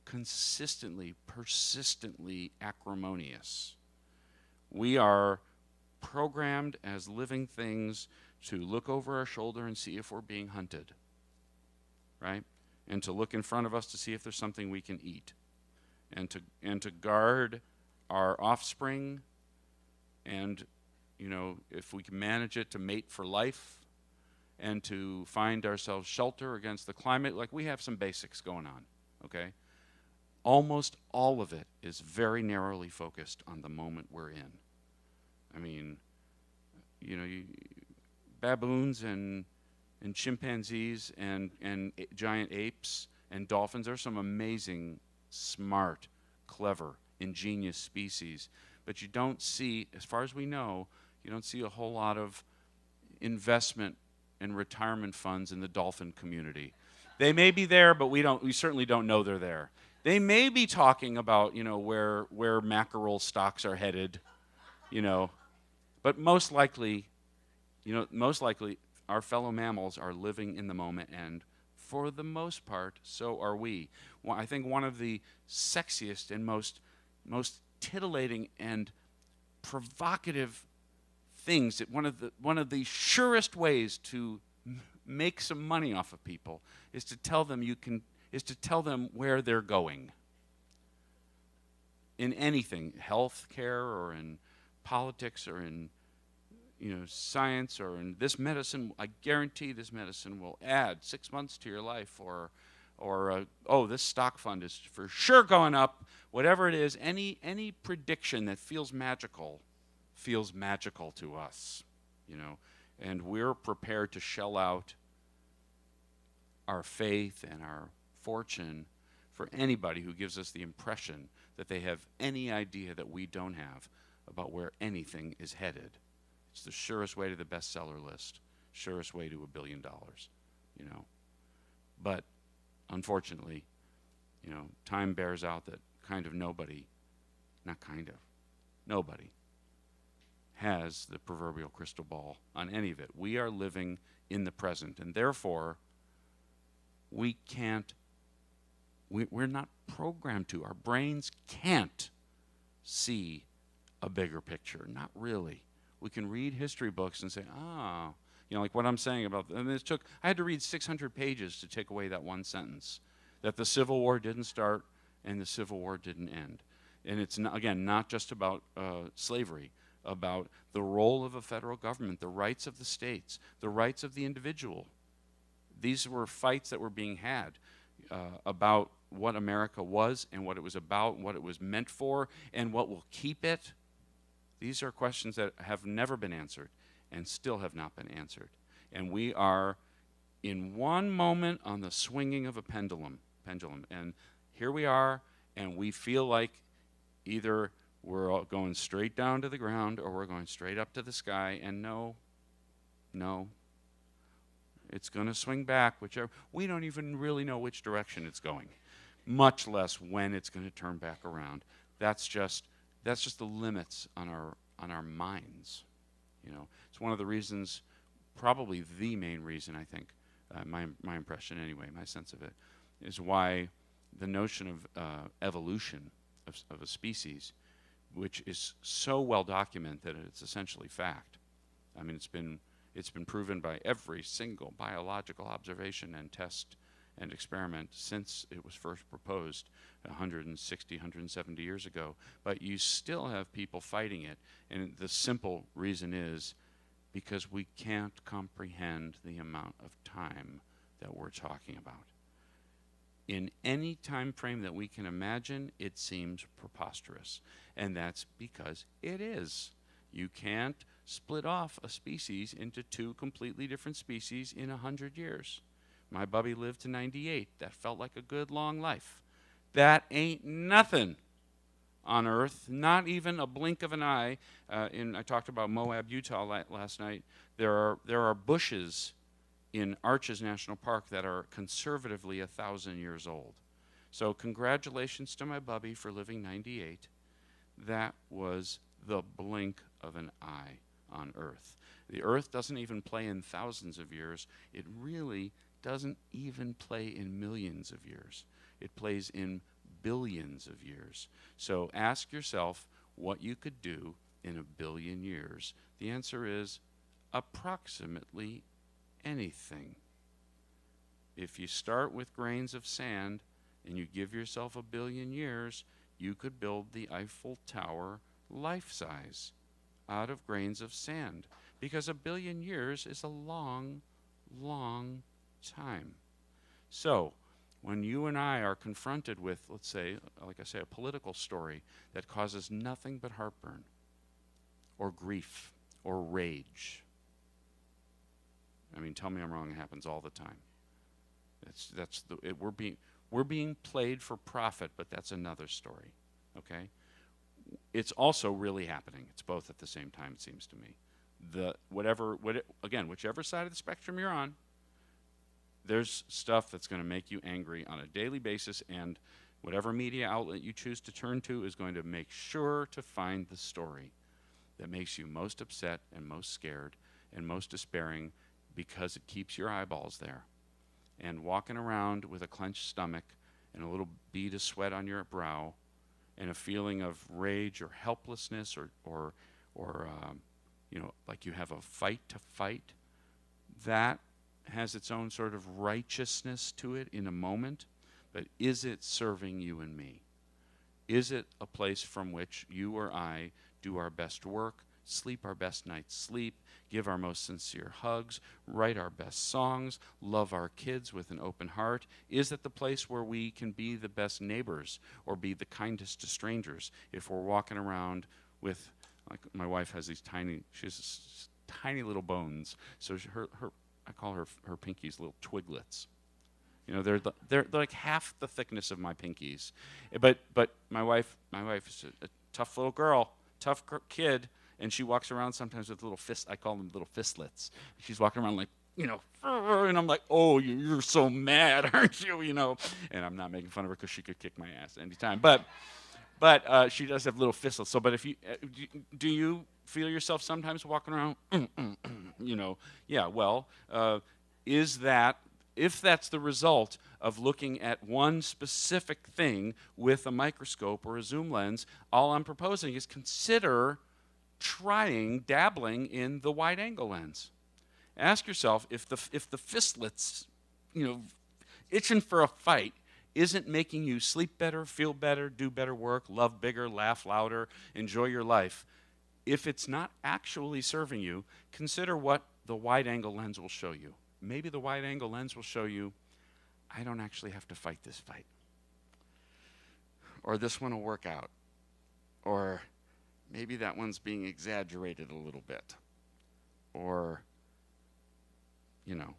consistently, persistently acrimonious. We are programmed as living things to look over our shoulder and see if we're being hunted, right? And to look in front of us to see if there's something we can eat, and to guard our offspring, and if we can manage it, to mate for life, and to find ourselves shelter against the climate. Like, we have some basics going on, okay? Almost all of it is very narrowly focused on the moment we're in. I mean, baboons and chimpanzees and giant apes and dolphins are some amazing, smart, clever, ingenious species. But you don't see, as far as we know, you don't see a whole lot of investment and retirement funds in the dolphin community. They may be there, but we certainly don't know they're there. They may be talking about, where mackerel stocks are headed, but most likely our fellow mammals are living in the moment and for the most part, so are we. Well, I think one of the sexiest and most titillating and provocative things, that one of the surest ways to make some money off of people is to tell them where they're going. In anything, health care or in politics or in science or in this medicine, I guarantee this medicine will add 6 months to your life, or oh, this stock fund is for sure going up. Whatever it is, any prediction that feels magical to us, and we're prepared to shell out our faith and our fortune for anybody who gives us the impression that they have any idea that we don't have about where anything is headed. It's the surest way to the bestseller list, surest way to $1 billion, But unfortunately, time bears out that nobody has the proverbial crystal ball on any of it. We are living in the present, and therefore we're not programmed to. Our brains can't see a bigger picture, not really. We can read history books and say, like what I'm saying about, I had to read 600 pages to take away that one sentence, that the Civil War didn't start and the Civil War didn't end. And it's, not just about slavery, about the role of a federal government, the rights of the states, the rights of the individual. These were fights that were being had about what America was and what it was about, and what it was meant for, and what will keep it. These are questions that have never been answered and still have not been answered. And we are in one moment on the swinging of a pendulum. And here we are, and we feel like either we're all going straight down to the ground or we're going straight up to the sky. And no, it's going to swing back, whichever. We don't even really know which direction it's going, much less when it's going to turn back around. That's just the limits on our minds. It's one of the reasons, probably the main reason, I think, my impression anyway, my sense of it, is why the notion of evolution of a species, which is so well documented that it's essentially fact. I mean, it's been proven by every single biological observation and test and experiment since it was first proposed 160, 170 years ago. But you still have people fighting it, and the simple reason is because we can't comprehend the amount of time that we're talking about. In any time frame that we can imagine, it seems preposterous, and that's because it is. You can't split off a species into two completely different species in 100 years. My bubby lived to 98. That felt like a good long life. That ain't nothing on Earth, not even a blink of an eye. I talked about Moab, Utah last night. There are bushes in Arches National Park that are conservatively 1,000 years old. So congratulations to my bubby for living 98. That was the blink of an eye on Earth. The Earth doesn't even play in thousands of years. It really doesn't even play in millions of years. It plays in billions of years. So ask yourself what you could do in 1 billion years. The answer is approximately anything. If you start with grains of sand and you give yourself 1 billion years, you could build the Eiffel Tower life size out of grains of sand, because 1 billion years is a long, long time. So when you and I are confronted with, let's say, like I say, a political story that causes nothing but heartburn or grief or rage, I mean, tell me I'm wrong, it happens all the time. We're being played for profit, but that's another story, okay? It's also really happening. It's both at the same time, it seems to me. Whichever side of the spectrum you're on, there's stuff that's going to make you angry on a daily basis, and whatever media outlet you choose to turn to is going to make sure to find the story that makes you most upset and most scared and most despairing, because it keeps your eyeballs there. and walking around with a clenched stomach and a little bead of sweat on your brow and a feeling of rage or helplessness or like you have a fight to fight, that has its own sort of righteousness to it in a moment. But is it serving you and me? Is it a place from which you or I do our best work, sleep our best night's sleep, give our most sincere hugs, write our best songs, love our kids with an open heart? Is it the place where we can be the best neighbors or be the kindest to strangers if we're walking around with, like my wife has these she has tiny little bones, so I call her pinkies little twiglets. They're like half the thickness of my pinkies, but my wife is a tough little girl, tough kid, and she walks around sometimes with little fists. I call them little fistlets. She's walking around like, and I'm like, oh, you're so mad, aren't you? And I'm not making fun of her because she could kick my ass anytime. But she does have little fistlets. So, but if you do you feel yourself sometimes walking around, yeah, well, if that's the result of looking at one specific thing with a microscope or a zoom lens, all I'm proposing is consider dabbling in the wide-angle lens. Ask yourself if the fistlets, itching for a fight, isn't making you sleep better, feel better, do better work, love bigger, laugh louder, enjoy your life. If it's not actually serving you, consider what the wide-angle lens will show you. Maybe the wide-angle lens will show you, I don't actually have to fight this fight. Or this one will work out. Or maybe that one's being exaggerated a little bit. Or, and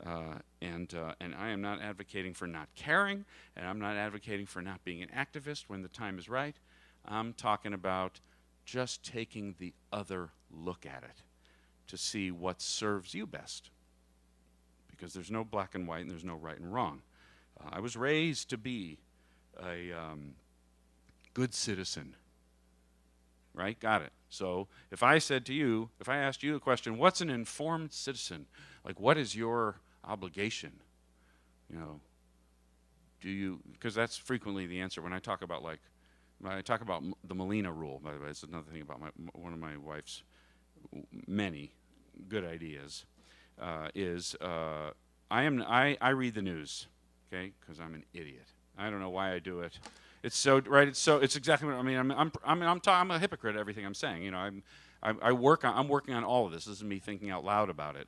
I am not advocating for not caring, and I'm not advocating for not being an activist when the time is right. I'm talking about just taking the other look at it to see what serves you best. Because there's no black and white and there's no right and wrong. I was raised to be a good citizen. Right? Got it. So if I asked you a question, what's an informed citizen? Like, what is your obligation? Because that's frequently the answer when I talk about the Molina rule, by the way. It's another thing about one of my wife's many good ideas, I read the news, okay, because I'm an idiot. I don't know why I do it. It's so right. It's exactly what I mean. I'm a hypocrite at everything I'm saying. I'm working on all of this. This is me thinking out loud about it.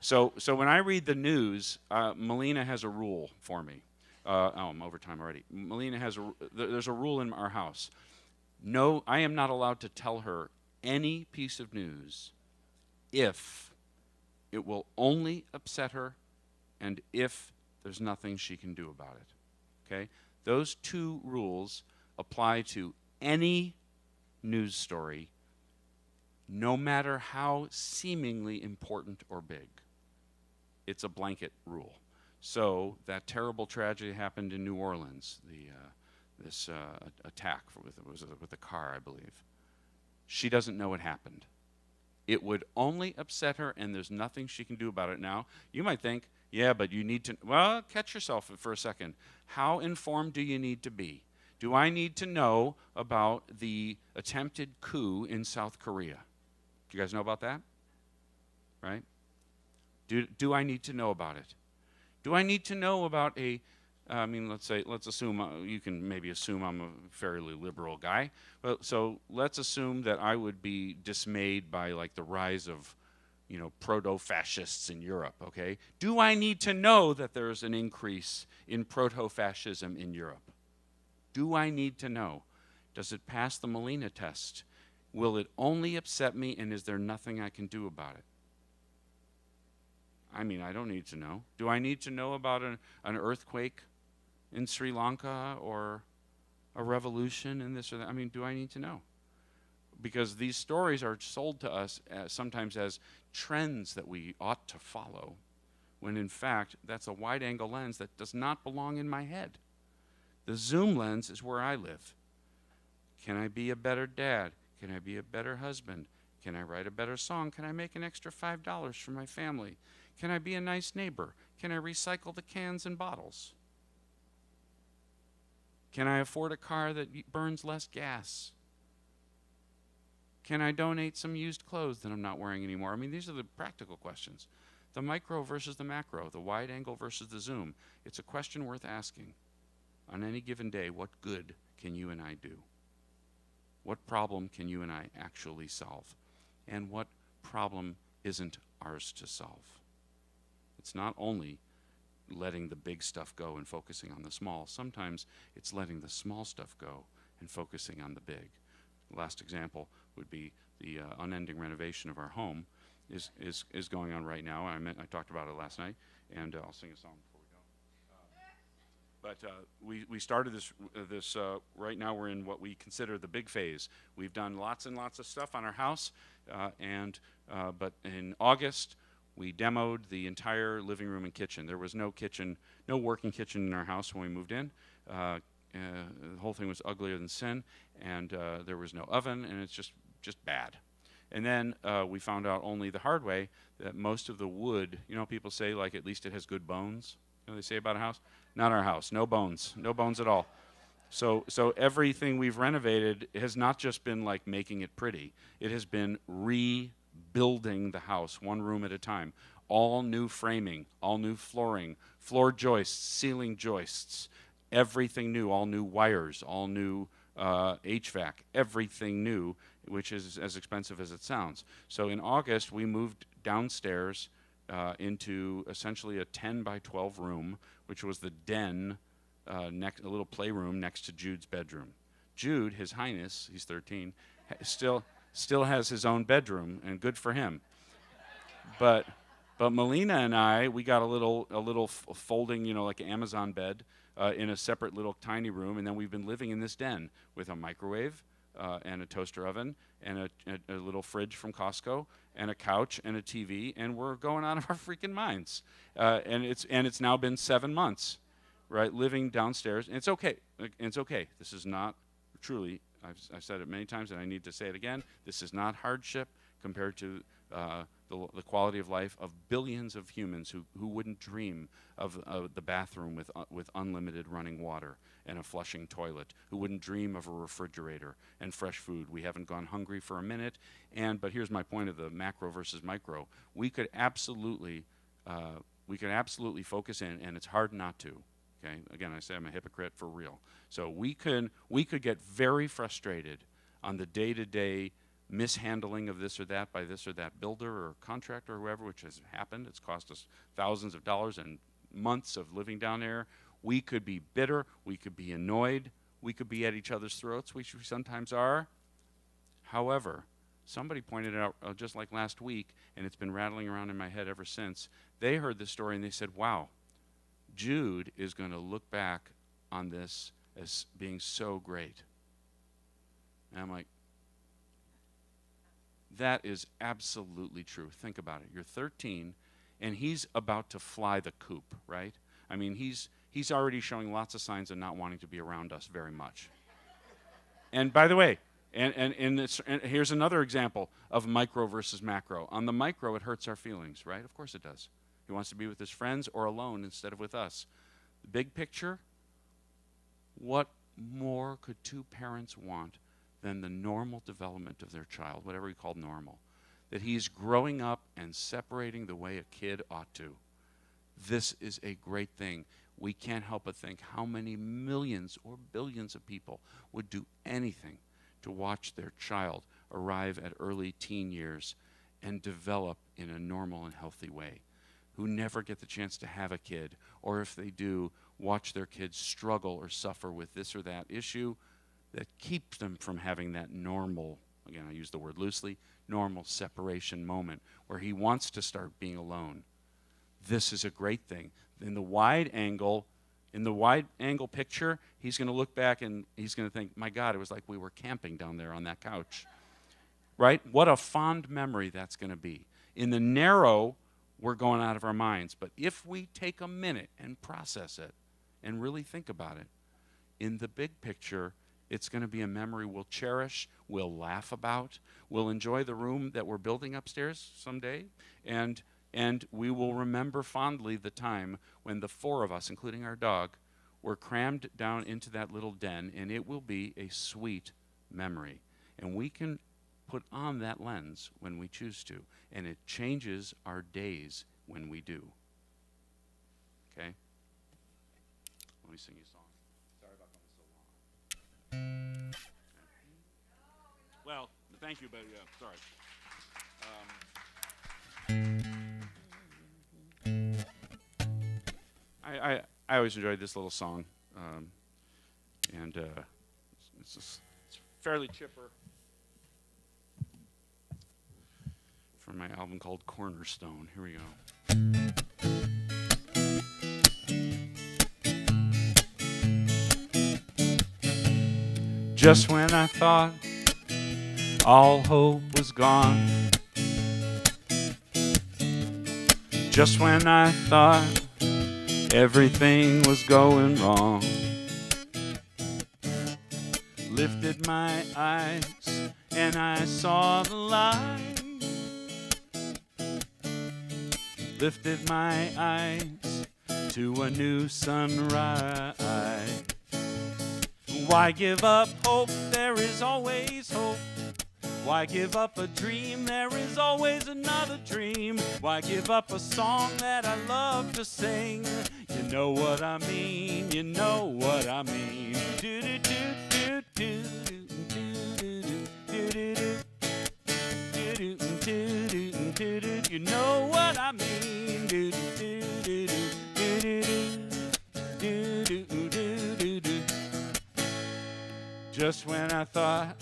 So when I read the news, Melina has a rule for me. I'm over time already. Melina has there's a rule in our house. No, I am not allowed to tell her any piece of news if it will only upset her and if there's nothing she can do about it. Okay? Those two rules apply to any news story, no matter how seemingly important or big. It's a blanket rule. So that tragedy happened in New Orleans, this attack with a car, I believe. She doesn't know what happened. It would only upset her, and there's nothing she can do about it now. You might think, yeah, but you need to, well, catch yourself for a second. How informed do you need to be? Do I need to know about the attempted coup in South Korea? Do you guys know about that? Right? Do I need to know about it? Do I need to know about let's assume, you can maybe assume I'm a fairly liberal guy. Well, so let's assume that I would be dismayed by the rise of, proto-fascists in Europe, okay? Do I need to know that there's an increase in proto-fascism in Europe? Do I need to know? Does it pass the Molina test? Will it only upset me, and is there nothing I can do about it? I don't need to know. Do I need to know about an earthquake in Sri Lanka or a revolution in this or that? Do I need to know? Because these stories are sold to us sometimes as trends that we ought to follow, when in fact that's a wide-angle lens that does not belong in my head. The zoom lens is where I live. Can I be a better dad? Can I be a better husband? Can I write a better song? Can I make an extra $5 for my family? Can I be a nice neighbor? Can I recycle the cans and bottles? Can I afford a car that burns less gas? Can I donate some used clothes that I'm not wearing anymore? I mean, these are the practical questions. The micro versus the macro, the wide angle versus the zoom. It's a question worth asking. On any given day, what good can you and I do? What problem can you and I actually solve? And what problem isn't ours to solve? It's not only letting the big stuff go and focusing on the small. Sometimes it's letting the small stuff go and focusing on the big. Last example would be the unending renovation of our home is going on right now. I talked about it last night, and I'll sing a song before we go. But we started this right now we're in what we consider the big phase. We've done lots and lots of stuff on our house, but in August we demoed the entire living room and kitchen. There was no kitchen, no working kitchen in our house when we moved in. The whole thing was uglier than sin, and there was no oven, and it's just bad. And then we found out only the hard way that most of the wood, you know, people say like at least it has good bones. You know they say about a house? Not our house. No bones. No bones at all. So everything we've renovated has not just been like making it pretty. It has been rebuilding the house one room at a time. All new framing, all new flooring, floor joists, ceiling joists, everything new, all new wires, all new HVAC, everything new, which is as expensive as it sounds. So in August, we moved downstairs into essentially a 10 by 12 room, which was the den, a little playroom next to Jude's bedroom. Jude, his highness, he's 13, still has his own bedroom, and good for him. But Melina and I, we got a little folding, you know, like an Amazon bed in a separate little tiny room, and then we've been living in this den with a microwave and a toaster oven and a little fridge from Costco and a couch and a TV, and we're going out of our freaking minds. And it's now been 7 months, right, living downstairs. And it's okay. It's okay. This is not truly. I've said it many times, and I need to say it again. This is not hardship compared to the quality of life of billions of humans who wouldn't dream of the bathroom with unlimited running water and a flushing toilet, who wouldn't dream of a refrigerator and fresh food. We haven't gone hungry for a minute. But here's my point of the macro versus micro. We could absolutely focus in, and it's hard not to. Okay. Again, I say I'm a hypocrite for real. So we could get very frustrated on the day-to-day mishandling of this or that by this or that builder or contractor or whoever, which has happened. It's cost us thousands of dollars and months of living down there. We could be bitter. We could be annoyed. We could be at each other's throats, which we sometimes are. However, somebody pointed out just like last week, and it's been rattling around in my head ever since. They heard this story and they said, wow, Jude is going to look back on this as being so great. And I'm like, that is absolutely true. Think about it. You're 13, and he's about to fly the coop, right? I mean, he's already showing lots of signs of not wanting to be around us very much. And by the way, and here's another example of micro versus macro. On the micro, it hurts our feelings, right? Of course it does. He wants to be with his friends or alone instead of with us. The big picture, what more could two parents want than the normal development of their child, whatever we call normal, that he's growing up and separating the way a kid ought to. This is a great thing. We can't help but think how many millions or billions of people would do anything to watch their child arrive at early teen years and develop in a normal and healthy way, who never get the chance to have a kid, or if they do, watch their kids struggle or suffer with this or that issue that keeps them from having that normal, again, I use the word loosely, normal separation moment where he wants to start being alone. This is a great thing. In the wide angle picture, he's going to look back and he's going to think, my God, it was like we were camping down there on that couch. Right? What a fond memory that's going to be. In the narrow, we're going out of our minds. But if we take a minute and process it and really think about it, in the big picture, it's going to be a memory we'll cherish, we'll laugh about, we'll enjoy the room that we're building upstairs someday, and And we will remember fondly the time when the four of us, including our dog, were crammed down into that little den, and it will be a sweet memory. And we can put on that lens when we choose to, and it changes our days when we do. Okay? Let me sing you a song. Sorry about going so long. Well, thank you, but yeah, sorry. I always enjoyed this little song, and it's fairly chipper from my album called Cornerstone. Here we go. Just when I thought all hope was gone, just when I thought everything was going wrong, lifted my eyes and I saw the light, lifted my eyes to a new sunrise. Why give up hope? There is always hope. Why give up a dream? There is always another dream. Why give up a song that I love to sing? You know what I mean, you know what I mean. Do do do do do do do do do do do. You know what I mean. Do do do do do do do do do do. Just when I thought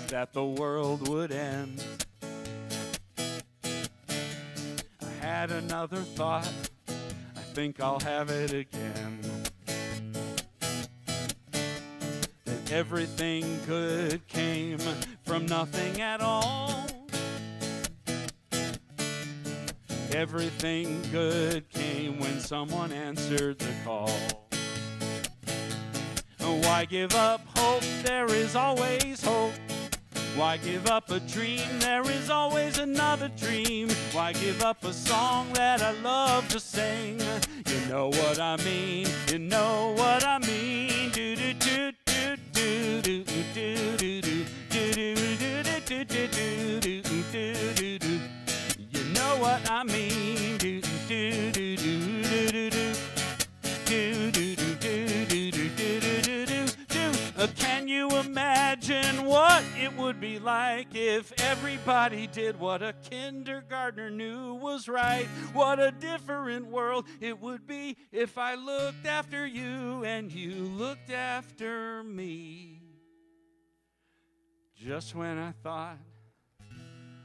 that the world would end, I had another thought. I think I'll have it again. That everything good came from nothing at all. Everything good came when someone answered the call. Why give up hope? There is always hope. Why give up a dream? There is always another dream. Why give up a song that I love to sing? You know what I mean, you know what I mean. Do do do do do do do do do do do do do do. You know what I mean. Do do do do do do do do do do do do do do. Can you imagine what it would be like if everybody did what a kindergartner knew was right? What a different world it would be if I looked after you and you looked after me. Just when I thought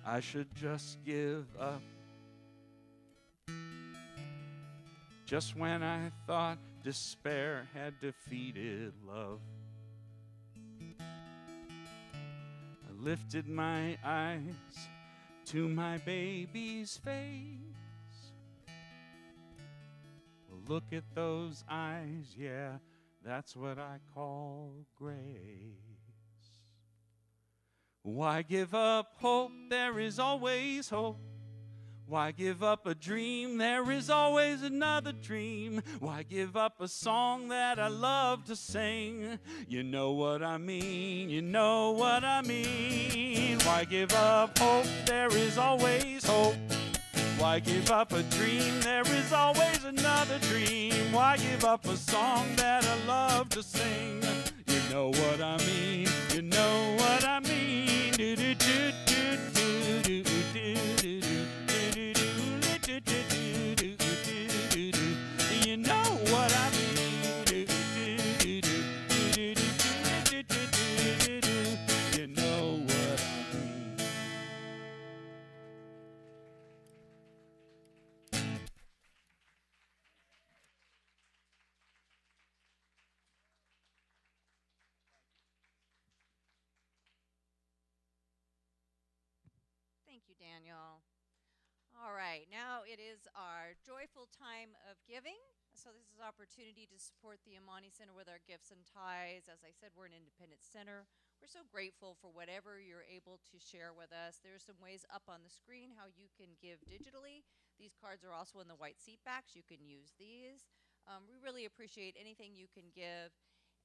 I should just give up, just when I thought despair had defeated love, I lifted my eyes to my baby's face. Well, look at those eyes, yeah, that's what I call grace. Why give up hope? There is always hope. Why give up a dream? There is always another dream. Why give up a song that I love to sing? You know what I mean, you know what I mean. Why give up hope? There is always hope. Why give up a dream? There is always another dream. Why give up a song that I love to sing? You know what I mean, you know what I mean. Do do do do do do do do do. You know what I mean. You know what I mean. Thank you, Daniel. All right, now it is our joyful time of giving. So this is an opportunity to support the Amani Center with our gifts and ties. As I said, we're an independent center. we're so grateful for whatever you're able to share with us. There's some ways up on the screen how you can give digitally. These cards are also in the white seat backs. You can use these. We really appreciate anything you can give.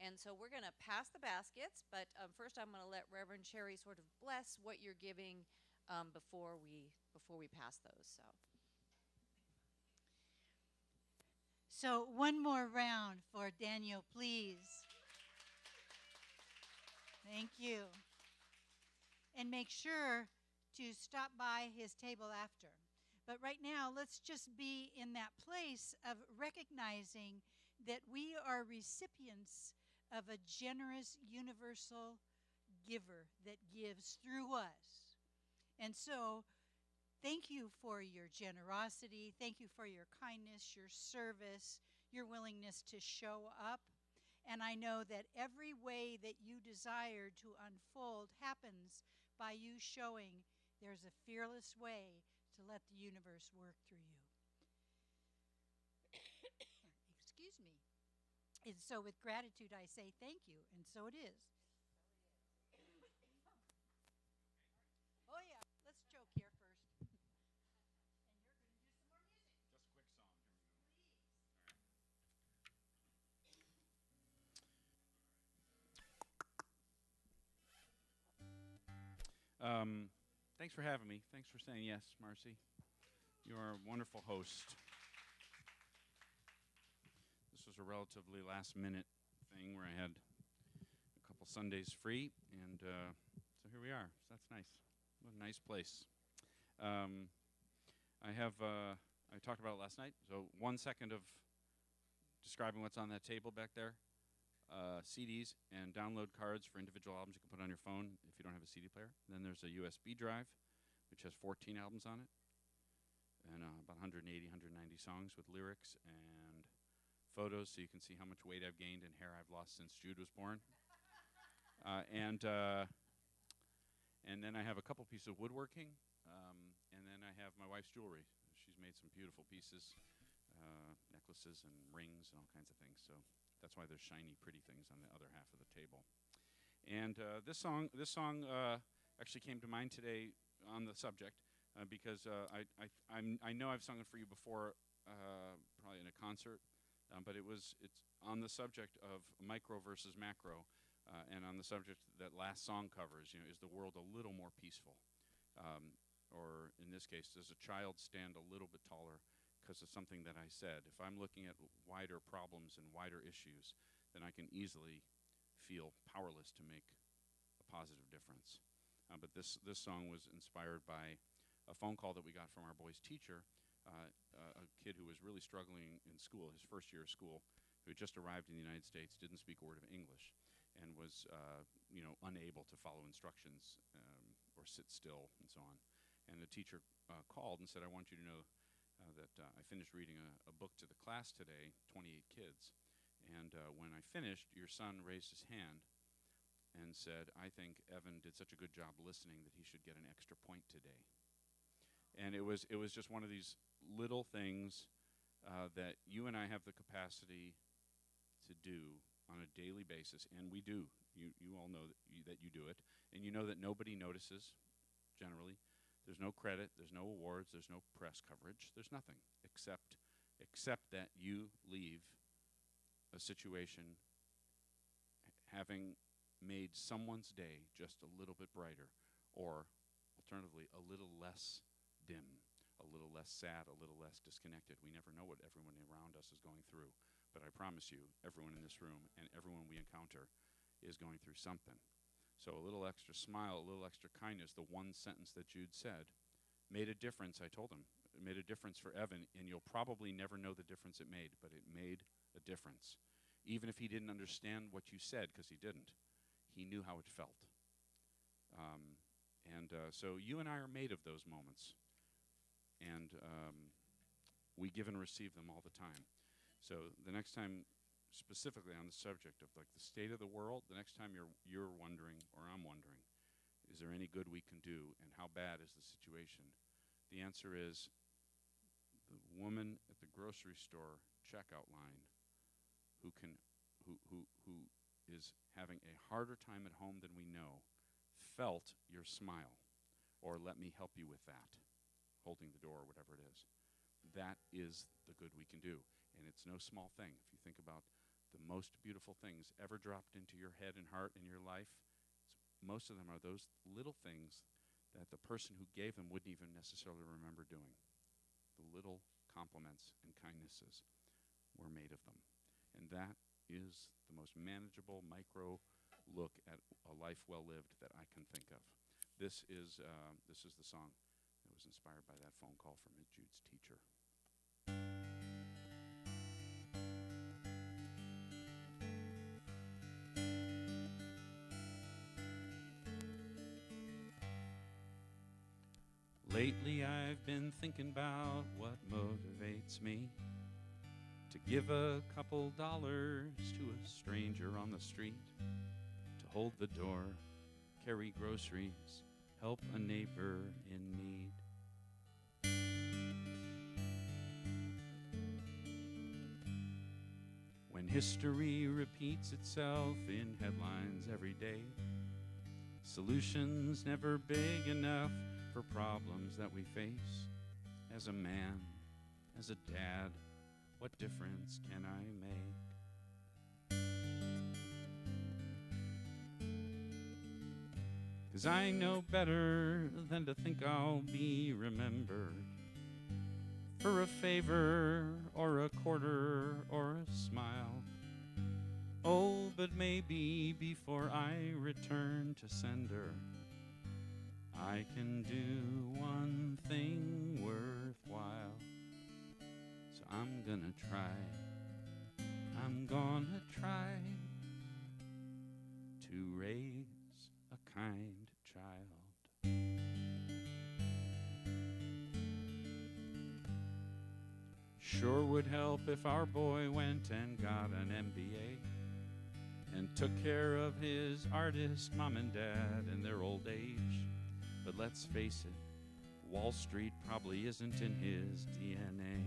And so we're going to pass the baskets, but first I'm going to let Reverend Sherry sort of bless what you're giving before we pass those. So one more round for Daniel, please. Thank you. And make sure to stop by his table after. But right now, let's just be in that place of recognizing that we are recipients of a generous, universal giver that gives through us. And so, thank you for your generosity. Thank you for your kindness, your service, your willingness to show up. And I know that every way that you desire to unfold happens by you showing there's a fearless way to let the universe work through you. Excuse me. And so with gratitude I say thank you, and so it is. Oh yeah, let's joke here first. And you're going to do some more music. Just a quick song. Here we go. Thanks for having me. Thanks for saying yes, Marcy. You are a wonderful host. This was a relatively last-minute thing where I had a couple Sundays free, and so here we are. So that's nice. What a nice place. I talked about it last night, so 1 second of describing what's on that table back there. CDs and download cards for individual albums you can put on your phone if you don't have a CD player. Then there's a USB drive, which has 14 albums on it, and about 180, 190 songs with lyrics and photos, so you can see how much weight I've gained and hair I've lost since Jude was born. And then I have a couple pieces of woodworking, and then I have my wife's jewelry. She's made some beautiful pieces, necklaces and rings and all kinds of things. So that's why there's shiny, pretty things on the other half of the table. And this song actually came to mind today on the subject because I know I've sung it for you before, probably in a concert, but it's on the subject of micro versus macro, and on the subject that last song covers. Is the world a little more peaceful, or in this case, does a child stand a little bit taller because of something that I said? If I'm looking at wider problems and wider issues, then I can easily feel powerless to make a positive difference. But this song was inspired by a phone call that we got from our boy's teacher, a kid who was really struggling in school, his first year of school, who had just arrived in the United States, didn't speak a word of English, and was unable to follow instructions or sit still and so on. And the teacher called and said, I want you to know that I finished reading a book to the class today, 28 kids, and when I finished, your son raised his hand and said, I think Evan did such a good job listening that he should get an extra point today. And it was just one of these little things that you and I have the capacity to do on a daily basis, and we do. You all know that you do it, and you know that nobody notices, generally. There's no credit, there's no awards, there's no press coverage, there's nothing except that you leave a situation having made someone's day just a little bit brighter, or alternatively, a little less dim, a little less sad, a little less disconnected. We never know what everyone around us is going through, but I promise you, everyone in this room and everyone we encounter is going through something. So a little extra smile, a little extra kindness, the one sentence that Jude said, made a difference. I told him, it made a difference for Evan, and you'll probably never know the difference it made, but it made a difference. Even if he didn't understand what you said, because he didn't, he knew how it felt. So you and I are made of those moments, and we give and receive them all the time. So the next time, specifically on the subject of like the state of the world, the next time you're wondering, or I'm wondering, is there any good we can do, and how bad is the situation? The answer is the woman at the grocery store checkout line who is having a harder time at home than we know felt your smile, or let me help you with that, holding the door or whatever it is. That is the good we can do. And it's no small thing. If you think about the most beautiful things ever dropped into your head and heart in your life, most of them are those little things that the person who gave them wouldn't even necessarily remember doing. The little compliments and kindnesses were made of them. And that is the most manageable micro look at a life well lived that I can think of. This is the song that was inspired by that phone call from Jude's teacher. Lately I've been thinking about what motivates me to give a couple dollars to a stranger on the street, to hold the door, carry groceries, help a neighbor in need. When history repeats itself in headlines every day, solutions never big enough for problems that we face. As a man, as a dad, what difference can I make? 'Cause I know better than to think I'll be remembered for a favor or a quarter or a smile. Oh, but maybe before I return to sender, I can do one thing worthwhile. So I'm gonna try to raise a kind child. Sure would help if our boy went and got an MBA and took care of his artist mom and dad in their old age. But let's face it, Wall Street probably isn't in his DNA.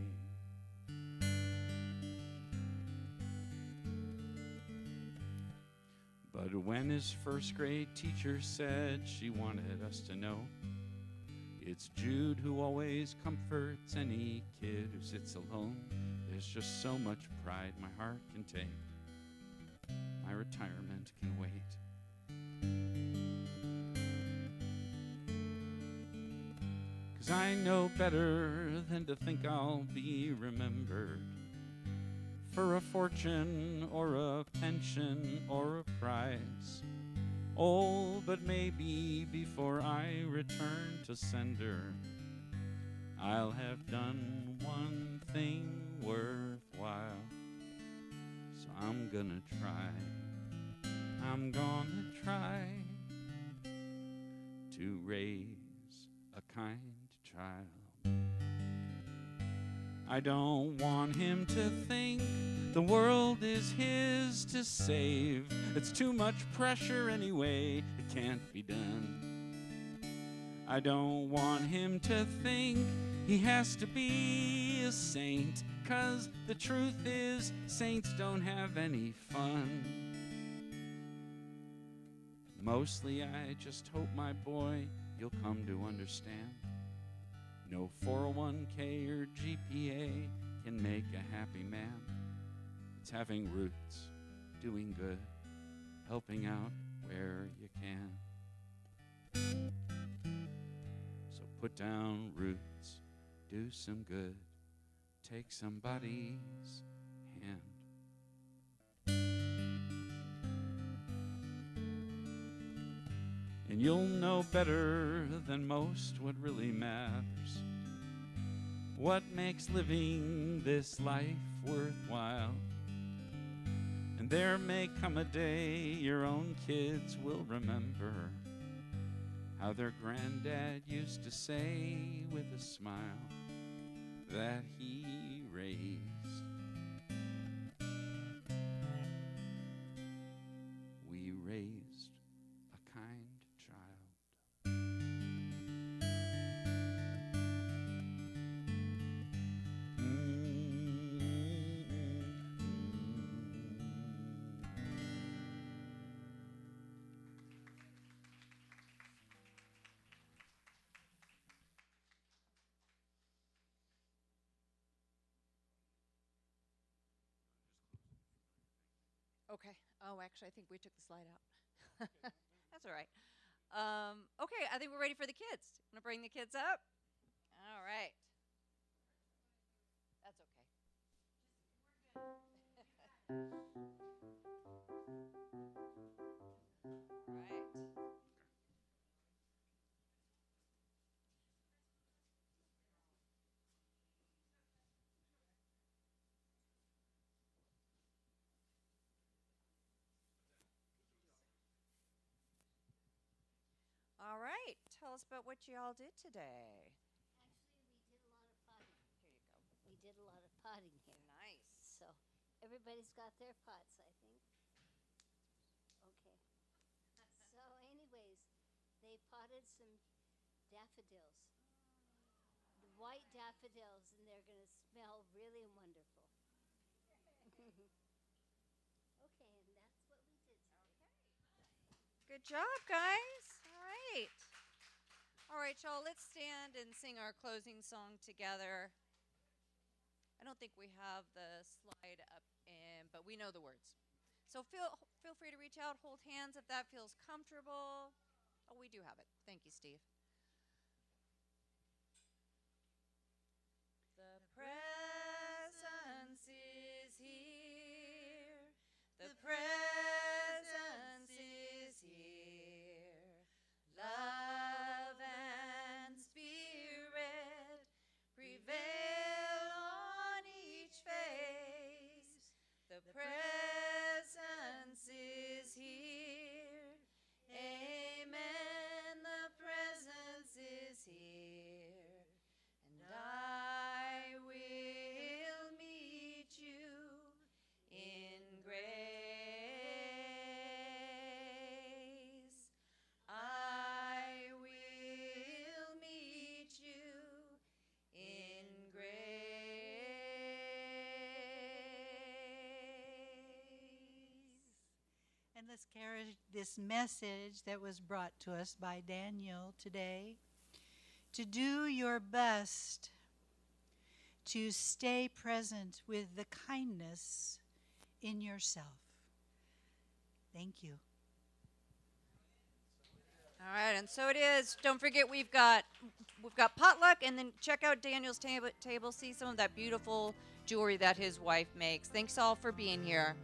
But when his first grade teacher said she wanted us to know, it's Jude who always comforts any kid who sits alone, there's just so much pride my heart can take. My retirement can wait. 'Cause I know better than to think I'll be remembered for a fortune or a pension or a prize. Oh, but maybe before I return to sender, I'll have done one thing worthwhile. So I'm gonna try to raise a kind child. I don't want him to think the world is his to save. It's too much pressure anyway, it can't be done. I don't want him to think he has to be a saint, 'cause the truth is saints don't have any fun. Mostly I just hope my boy, you'll come to understand. No 401k or GPA can make a happy man. It's having roots, doing good, helping out where you can. So put down roots, do some good, take somebody's hand. And you'll know better than most what really matters, what makes living this life worthwhile. And there may come a day your own kids will remember how their granddad used to say with a smile that he raised. We raised a kind child. Okay. Oh, actually, I think we took the slide out. That's all right. Okay, I think we're ready for the kids. Want to bring the kids up? All right. That's okay. Right. All right. Tell us about what you all did today. Actually, we did a lot of potting. Here you go. We did a lot of potting here. Nice. So everybody's got their pots, I think. Okay. So anyways, they potted some daffodils. The white daffodils, and they're going to smell really wonderful. Okay, and that's what we did today. Good job, guys. All right. All right, y'all, let's stand and sing our closing song together. I don't think we have the slide up in, but we know the words. So feel free to reach out, hold hands if that feels comfortable. Oh, we do have it. Thank you, Steve. The presence is here. The presence is here. Love and spirit prevail on each face. The presence is here. Amen. The presence is here. And I will meet you in grace. I will meet you in grace. And let's carry this message that was brought to us by Daniel today. To do your best to stay present with the kindness in yourself. Thank you. All right, and so it is. Don't forget we've got potluck, and then check out Daniel's table. See some of that beautiful jewelry that his wife makes. Thanks all for being here.